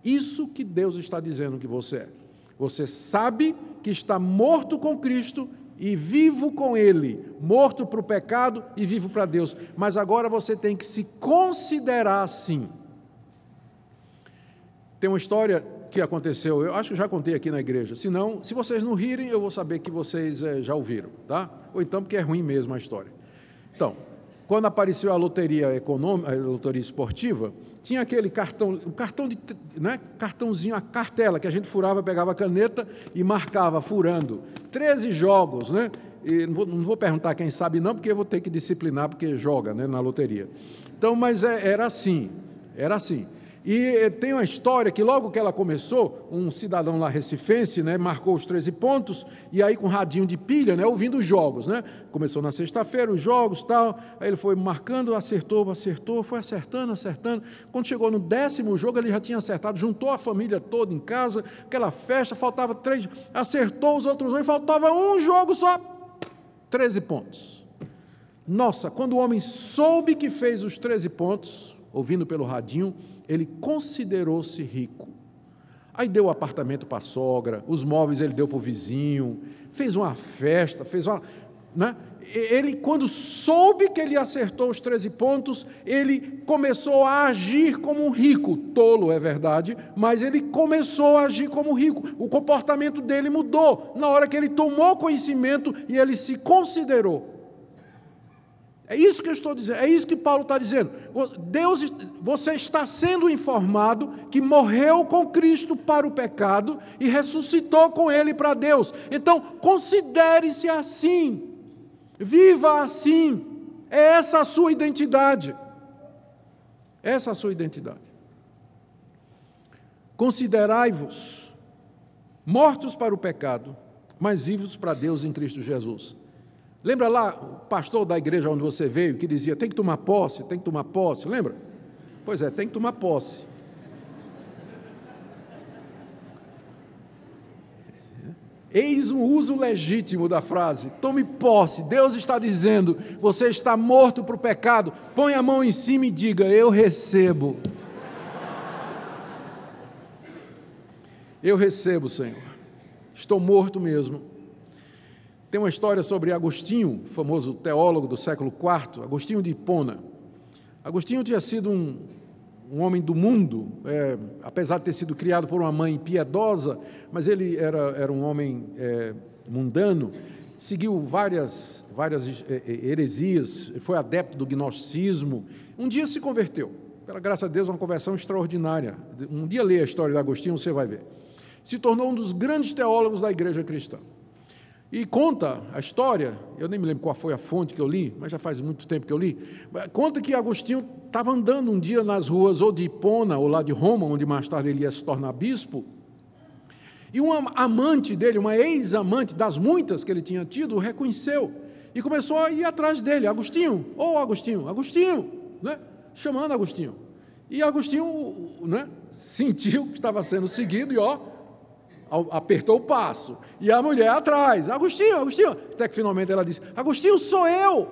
isso que Deus está dizendo que você é. Você sabe que está morto com Cristo e vivo com Ele, morto para o pecado e vivo para Deus, mas agora você tem que se considerar assim. Tem uma história que aconteceu, eu acho que já contei aqui na igreja, se vocês não rirem, eu vou saber que vocês já ouviram, tá? Ou então porque é ruim mesmo a história. Então, quando apareceu a loteria econômica, a loteria esportiva, tinha aquele cartãozinho, a cartela que a gente furava, pegava a caneta e marcava, furando. 13 jogos, né? E não vou perguntar quem sabe não, porque eu vou ter que disciplinar, porque joga, né, na loteria. Então, mas era assim. E tem uma história que logo que ela começou, um cidadão lá recifense, né, marcou os 13 pontos, e aí com radinho de pilha, né, ouvindo os jogos, né? Começou na sexta-feira os jogos, tal, aí ele foi marcando, acertou, foi acertando. Quando chegou no 10º jogo, ele já tinha acertado, juntou a família toda em casa, aquela festa, faltava 3, acertou os outros 2, faltava um jogo só, 13 pontos. Nossa, quando o homem soube que fez os 13 pontos, ouvindo pelo radinho, ele considerou-se rico. Aí deu o apartamento para a sogra, os móveis ele deu para o vizinho, fez uma festa, né? Ele, quando soube que ele acertou os 13 pontos, ele começou a agir como um rico. Tolo, é verdade, mas ele começou a agir como rico. O comportamento dele mudou na hora que ele tomou conhecimento e ele se considerou. É isso que eu estou dizendo, é isso que Paulo está dizendo. Você está sendo informado que morreu com Cristo para o pecado e ressuscitou com Ele para Deus. Então, considere-se assim, viva assim, é essa a sua identidade. Essa é a sua identidade. Considerai-vos mortos para o pecado, mas vivos para Deus em Cristo Jesus. Lembra lá o pastor da igreja onde você veio que dizia, tem que tomar posse, lembra? Pois é, tem que tomar posse. Eis um uso legítimo da frase, tome posse. Deus está dizendo, você está morto para o pecado, põe a mão em cima e diga, eu recebo. Eu recebo, Senhor. Estou morto mesmo. Tem uma história sobre Agostinho, famoso teólogo do século IV, Agostinho de Hipona. Agostinho tinha sido um um homem do mundo, apesar de ter sido criado por uma mãe piedosa, mas ele era um homem mundano, seguiu várias heresias, foi adepto do gnosticismo. Um dia se converteu, pela graça de Deus, uma conversão extraordinária. Um dia lê a história de Agostinho, você vai ver. Se tornou um dos grandes teólogos da igreja cristã. E conta a história, eu nem me lembro qual foi a fonte que eu li, mas já faz muito tempo que eu li, conta que Agostinho estava andando um dia nas ruas ou de Hipona ou lá de Roma, onde mais tarde ele ia se tornar bispo, e uma amante dele, uma ex-amante das muitas que ele tinha tido, o reconheceu e começou a ir atrás dele. Agostinho, Agostinho, né? Chamando Agostinho. E Agostinho, né, sentiu que estava sendo seguido e apertou o passo, e a mulher atrás, Agostinho, até que finalmente ela disse, Agostinho, sou eu.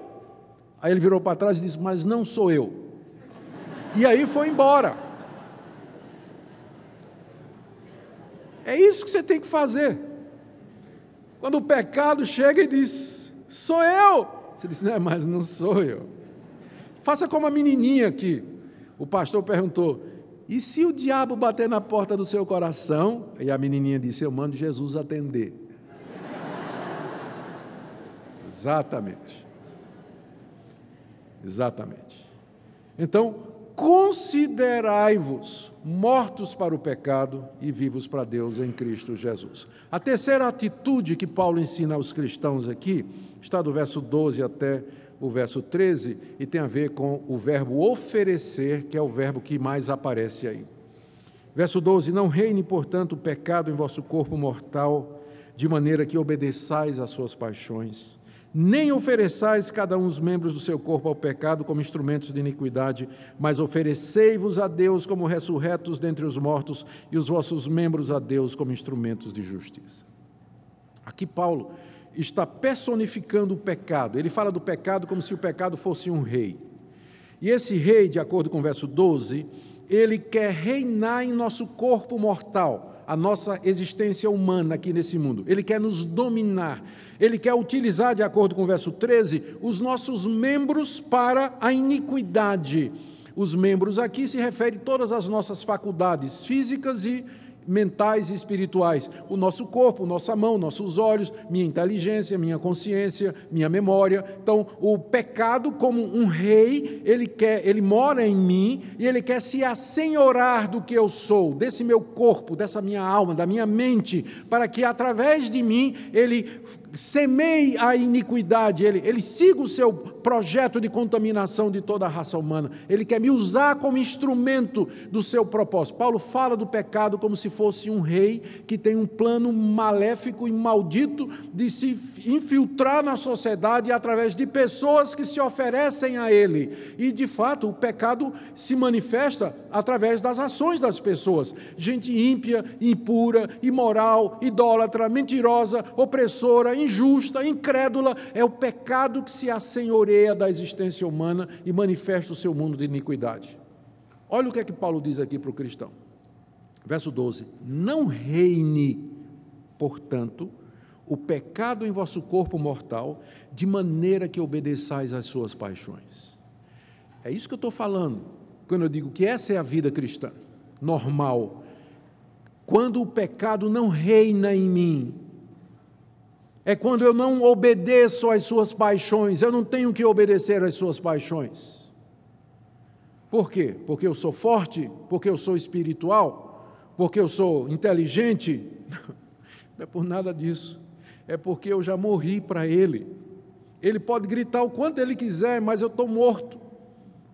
Aí ele virou para trás e disse, mas não sou eu. E aí foi embora. É isso que você tem que fazer. Quando o pecado chega e diz, sou eu. Você diz, não, mas não sou eu. Faça como a menininha aqui. O pastor perguntou, e se o diabo bater na porta do seu coração? E a menininha disse, eu mando Jesus atender. Exatamente. Então, considerai-vos mortos para o pecado e vivos para Deus em Cristo Jesus. A terceira atitude que Paulo ensina aos cristãos aqui, está do verso 12 até o verso 13, e tem a ver com o verbo oferecer, que é o verbo que mais aparece aí. Verso 12, não reine, portanto, o pecado em vosso corpo mortal, de maneira que obedeçais às suas paixões, nem ofereçais cada um os membros do seu corpo ao pecado como instrumentos de iniquidade, mas oferecei-vos a Deus como ressurretos dentre os mortos, e os vossos membros a Deus como instrumentos de justiça. Aqui Paulo está personificando o pecado. Ele fala do pecado como se o pecado fosse um rei. E esse rei, de acordo com o verso 12, ele quer reinar em nosso corpo mortal, a nossa existência humana aqui nesse mundo. Ele quer nos dominar. Ele quer utilizar, de acordo com o verso 13, os nossos membros para a iniquidade. Os membros aqui se referem a todas as nossas faculdades físicas e mentais e espirituais, o nosso corpo, nossa mão, nossos olhos, minha inteligência, minha consciência, minha memória. Então, o pecado, como um rei, ele mora em mim e ele quer se assenhorar do que eu sou, desse meu corpo, dessa minha alma, da minha mente, para que através de mim ele semeie a iniquidade, ele siga o seu projeto de contaminação de toda a raça humana. Ele quer me usar como instrumento do seu propósito. Paulo fala do pecado como se fosse um rei que tem um plano maléfico e maldito de se infiltrar na sociedade através de pessoas que se oferecem a ele. E, de fato, o pecado se manifesta através das ações das pessoas. Gente ímpia, impura, imoral, idólatra, mentirosa, opressora, injusta, incrédula. É o pecado que se assenhoreia da existência humana e manifesta o seu mundo de iniquidade. Olha o que é que Paulo diz aqui para o cristão. Verso 12, não reine, portanto, o pecado em vosso corpo mortal, de maneira que obedeçais às suas paixões. É isso que eu estou falando, quando eu digo que essa é a vida cristã, normal. Quando o pecado não reina em mim, é quando eu não obedeço às suas paixões, eu não tenho que obedecer às suas paixões. Por quê? Porque eu sou forte? Porque eu sou espiritual? Porque eu sou inteligente? Não é por nada disso. É porque eu já morri para ele. Ele pode gritar o quanto ele quiser, mas eu estou morto.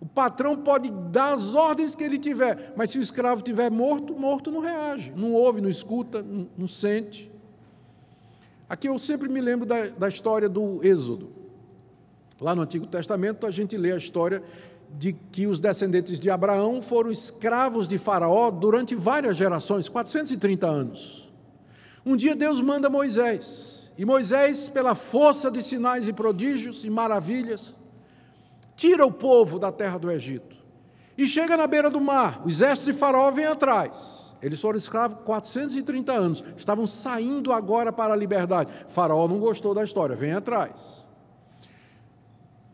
O patrão pode dar as ordens que ele tiver, mas se o escravo estiver morto, morto não reage, não ouve, não escuta, não sente. Aqui eu sempre me lembro da história do Êxodo. Lá no Antigo Testamento a gente lê a história de que os descendentes de Abraão foram escravos de Faraó durante várias gerações, 430 anos. Um dia Deus manda Moisés, e Moisés, pela força de sinais e prodígios e maravilhas, tira o povo da terra do Egito, e chega na beira do mar, o exército de Faraó vem atrás. Eles foram escravos 430 anos, estavam saindo agora para a liberdade. Faraó não gostou da história, vem atrás.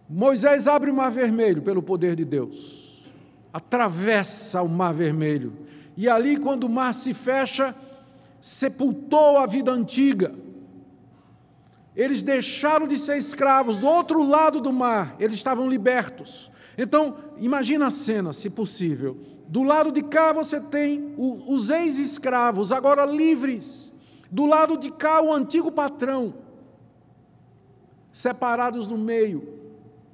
Moisés abre o mar vermelho pelo poder de Deus. atravessa o Mar Vermelho. E ali, quando o mar se fecha, sepultou a vida antiga. Eles deixaram de ser escravos. Do outro lado do mar, eles estavam libertos. Então, imagina a cena, se possível. Do lado de cá você tem os ex-escravos, agora livres. Do lado de cá, o antigo patrão. Separados no meio,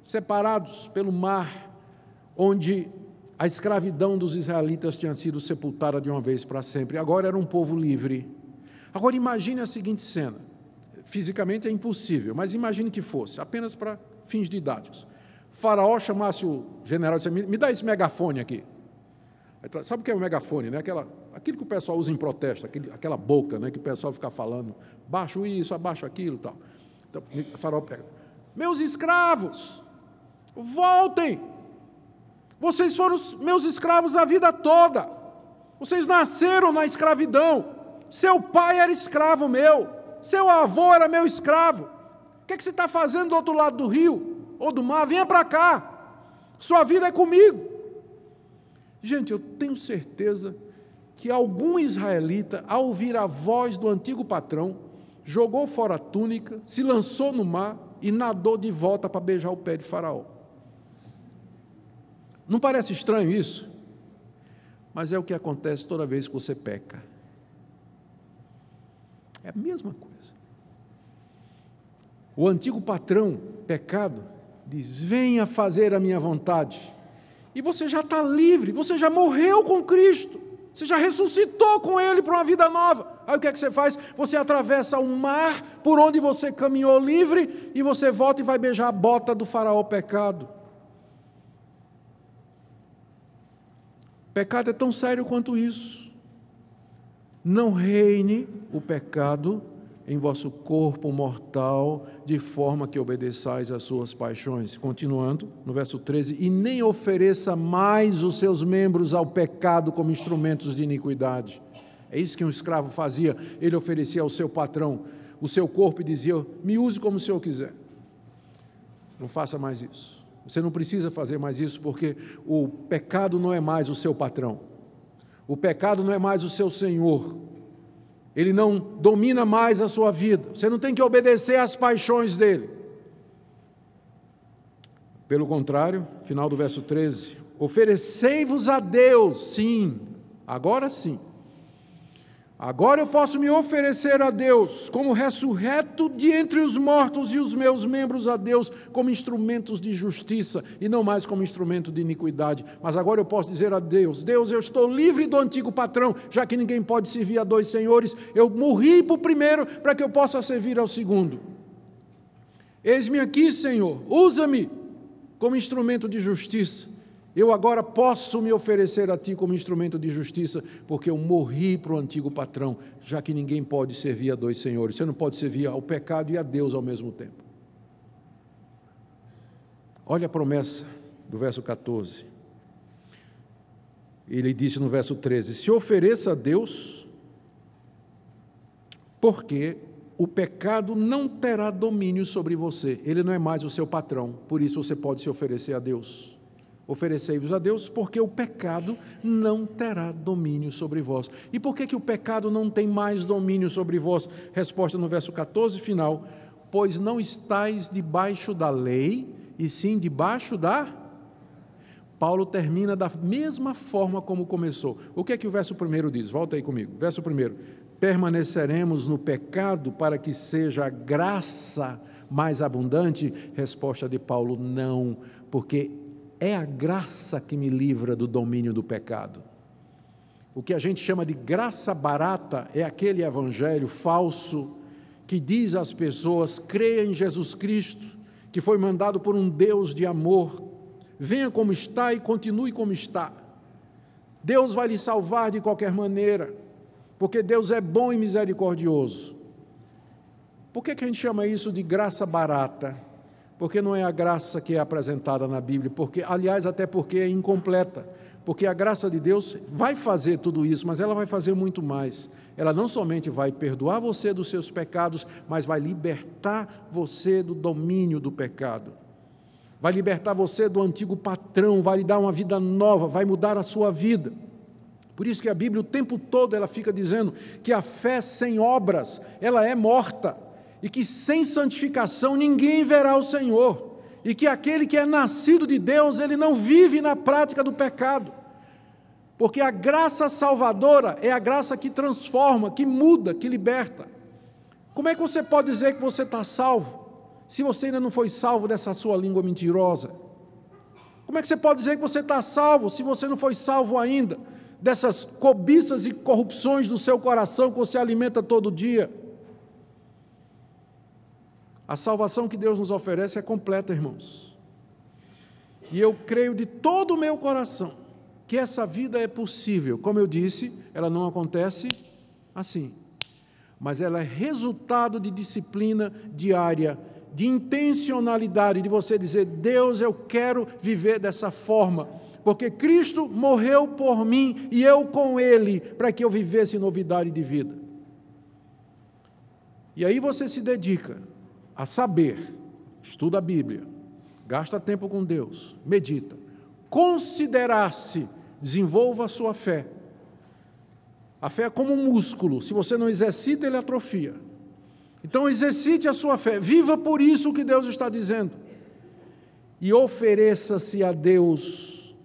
separados pelo mar, onde a escravidão dos israelitas tinha sido sepultada de uma vez para sempre. Agora era um povo livre. Agora imagine a seguinte cena. Fisicamente é impossível, mas imagine que fosse, apenas para fins didáticos. Faraó chamasse o general e disse: me dá esse megafone aqui. Sabe o que é o megafone, né? Aquilo que o pessoal usa em protesto, aquela boca, né? Que o pessoal fica falando, baixo isso, abaixo aquilo, tal. Então, o Faraó pega: meus escravos, voltem! Vocês foram meus escravos a vida toda. Vocês nasceram na escravidão. Seu pai era escravo meu. Seu avô era meu escravo. O que é que você está fazendo do outro lado do rio ou do mar? Venha para cá. Sua vida é comigo. Gente, eu tenho certeza que algum israelita, ao ouvir a voz do antigo patrão, jogou fora a túnica, se lançou no mar e nadou de volta para beijar o pé de Faraó. Não parece estranho isso? Mas é o que acontece toda vez que você peca. É a mesma coisa. O antigo patrão, pecado, diz: venha fazer a minha vontade. E você já está livre, você já morreu com Cristo, você já ressuscitou com Ele para uma vida nova. Aí o que é que você faz? Você atravessa o mar por onde você caminhou livre e você volta e vai beijar a bota do faraó pecado. Pecado é tão sério quanto isso. Não reine o pecado em vosso corpo mortal, de forma que obedeçais às suas paixões. Continuando, no verso 13, e nem ofereça mais os seus membros ao pecado como instrumentos de iniquidade. É isso que um escravo fazia, ele oferecia ao seu patrão o seu corpo e dizia: me use como o senhor quiser. Não faça mais isso. Você não precisa fazer mais isso, porque o pecado não é mais o seu patrão. O pecado não é mais o seu senhor. Ele não domina mais a sua vida. Você não tem que obedecer às paixões dele. Pelo contrário, final do verso 13, oferecei-vos a Deus, sim, agora sim. Agora eu posso me oferecer a Deus como ressurreto de entre os mortos e os meus membros a Deus como instrumentos de justiça e não mais como instrumento de iniquidade. Mas agora eu posso dizer a Deus: Deus, eu estou livre do antigo patrão, já que ninguém pode servir a dois senhores. Eu morri para o primeiro para que eu possa servir ao segundo. Eis-me aqui, Senhor, usa-me como instrumento de justiça. Eu agora posso me oferecer a Ti como instrumento de justiça, porque eu morri para o antigo patrão, já que ninguém pode servir a dois senhores. Você não pode servir ao pecado e a Deus ao mesmo tempo. Olha a promessa do verso 14. Ele disse no verso 13, se ofereça a Deus, porque o pecado não terá domínio sobre você. Ele não é mais o seu patrão, por isso você pode se oferecer a Deus. Oferecei-vos a Deus, porque o pecado não terá domínio sobre vós. E por que o pecado não tem mais domínio sobre vós? Resposta no verso 14, final. Pois não estáis debaixo da lei, e sim debaixo da... Paulo termina da mesma forma como começou. O que é que o verso 1 diz? Volta aí comigo. Verso 1. Permaneceremos no pecado para que seja a graça mais abundante? Resposta de Paulo, não, porque é a graça que me livra do domínio do pecado. O que a gente chama de graça barata é aquele evangelho falso que diz às pessoas: creia em Jesus Cristo, que foi mandado por um Deus de amor, venha como está e continue como está. Deus vai lhe salvar de qualquer maneira, porque Deus é bom e misericordioso. Por que a gente chama isso de graça barata? Porque não é a graça que é apresentada na Bíblia, aliás, até porque é incompleta, porque a graça de Deus vai fazer tudo isso, mas ela vai fazer muito mais. Ela não somente vai perdoar você dos seus pecados, mas vai libertar você do domínio do pecado. vai libertar você do antigo patrão, vai lhe dar uma vida nova, vai mudar a sua vida. Por isso que a Bíblia o tempo todo ela fica dizendo que a fé sem obras, ela é morta, e que sem santificação ninguém verá o Senhor, e que aquele que é nascido de Deus, ele não vive na prática do pecado, porque a graça salvadora é a graça que transforma, que muda, que liberta. Como é que você pode dizer que você está salvo, se você ainda não foi salvo dessa sua língua mentirosa? Como é que você pode dizer que você está salvo, se você não foi salvo ainda dessas cobiças e corrupções do seu coração que você alimenta todo dia? A salvação que Deus nos oferece é completa, irmãos. E eu creio de todo o meu coração que essa vida é possível. Como eu disse, ela não acontece assim, mas ela é resultado de disciplina diária, de intencionalidade, de você dizer: Deus, eu quero viver dessa forma, porque Cristo morreu por mim e eu com Ele, para que eu vivesse novidade de vida. E aí você se dedica a saber, estuda a Bíblia, gasta tempo com Deus, medita, considerar-se, desenvolva a sua fé. A fé é como um músculo, se você não exercita, ele atrofia. Então exercite a sua fé, viva por isso que Deus está dizendo, e ofereça-se a Deus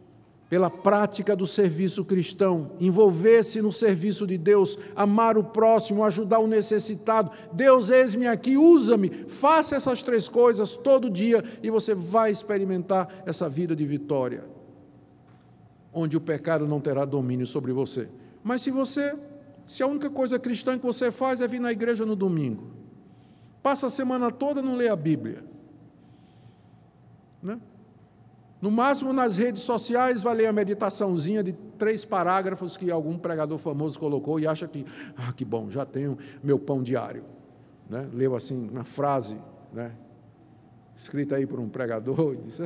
pela prática do serviço cristão, envolver-se no serviço de Deus, amar o próximo, ajudar o necessitado. Deus, eis-me aqui, usa-me, faça essas 3 coisas todo dia e você vai experimentar essa vida de vitória, onde o pecado não terá domínio sobre você. Mas se a única coisa cristã que você faz é vir na igreja no domingo, passa a semana toda e não lê a Bíblia, né? No máximo, nas redes sociais, vai ler a meditaçãozinha de 3 parágrafos que algum pregador famoso colocou e acha que, que bom, já tenho meu pão diário, né? Leu assim uma frase, né, escrita aí por um pregador, e disse: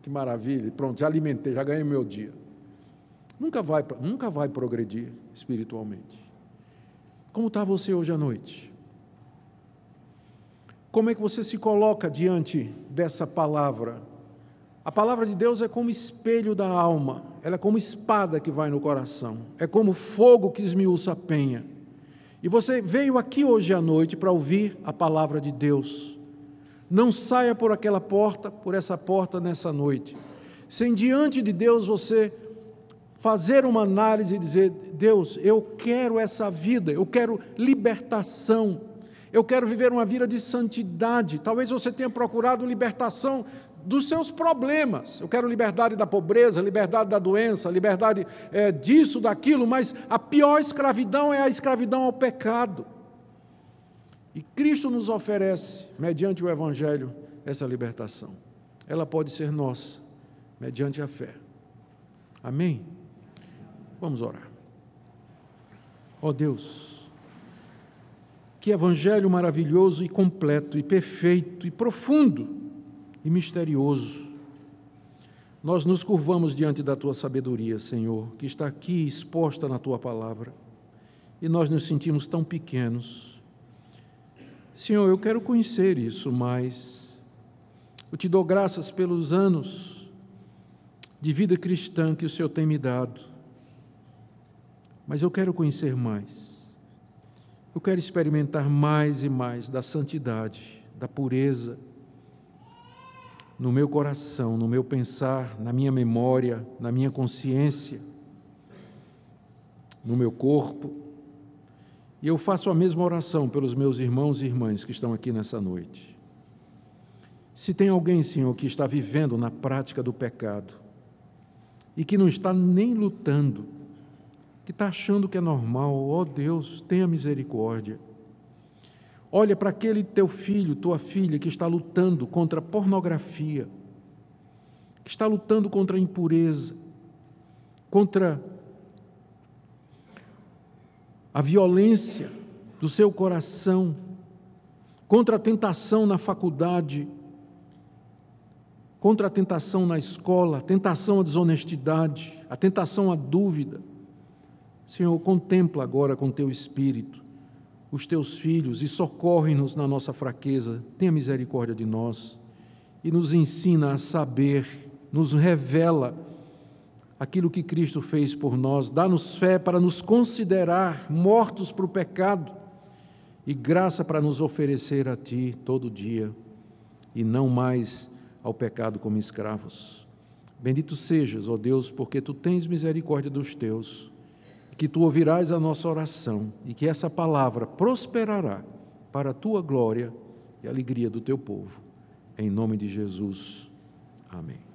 que maravilha, pronto, já alimentei, já ganhei meu dia. Nunca vai progredir espiritualmente. Como está você hoje à noite? Como é que você se coloca diante dessa palavra? A palavra de Deus é como espelho da alma, ela é como espada que vai no coração, é como fogo que esmiuça a penha. E você veio aqui hoje à noite para ouvir a palavra de Deus. Não saia por aquela porta, por essa porta nessa noite, sem diante de Deus você fazer uma análise e dizer: Deus, eu quero essa vida, eu quero libertação, eu quero viver uma vida de santidade. Talvez você tenha procurado libertação dos seus problemas. Eu quero liberdade da pobreza, liberdade da doença, liberdade disso, daquilo, mas a pior escravidão é a escravidão ao pecado. E Cristo nos oferece, mediante o Evangelho, essa libertação. Ela pode ser nossa, mediante a fé. Amém? Vamos orar. Ó Deus, que Evangelho maravilhoso e completo, e perfeito, e profundo, e misterioso. Nós nos curvamos diante da Tua sabedoria, Senhor, que está aqui exposta na Tua palavra, e nós nos sentimos tão pequenos. Senhor, eu quero conhecer isso mais. Eu te dou graças pelos anos de vida cristã que o Senhor tem me dado, mas eu quero conhecer mais. Eu quero experimentar mais e mais da santidade, da pureza, no meu coração, no meu pensar, na minha memória, na minha consciência, no meu corpo. E eu faço a mesma oração pelos meus irmãos e irmãs que estão aqui nessa noite. Se tem alguém, Senhor, que está vivendo na prática do pecado e que não está nem lutando, que está achando que é normal, ó Deus, tenha misericórdia. Olha para aquele teu filho, tua filha, que está lutando contra a pornografia, que está lutando contra a impureza, contra a violência do seu coração, contra a tentação na faculdade, contra a tentação na escola, a tentação à desonestidade, a tentação à dúvida. Senhor, contempla agora com teu Espírito os teus filhos e socorre-nos na nossa fraqueza, tenha misericórdia de nós e nos ensina a saber, nos revela aquilo que Cristo fez por nós, dá-nos fé para nos considerar mortos para o pecado e graça para nos oferecer a Ti todo dia e não mais ao pecado como escravos. Bendito sejas, ó Deus, porque Tu tens misericórdia dos Teus, que Tu ouvirás a nossa oração e que essa palavra prosperará para a Tua glória e a alegria do Teu povo. Em nome de Jesus. Amém.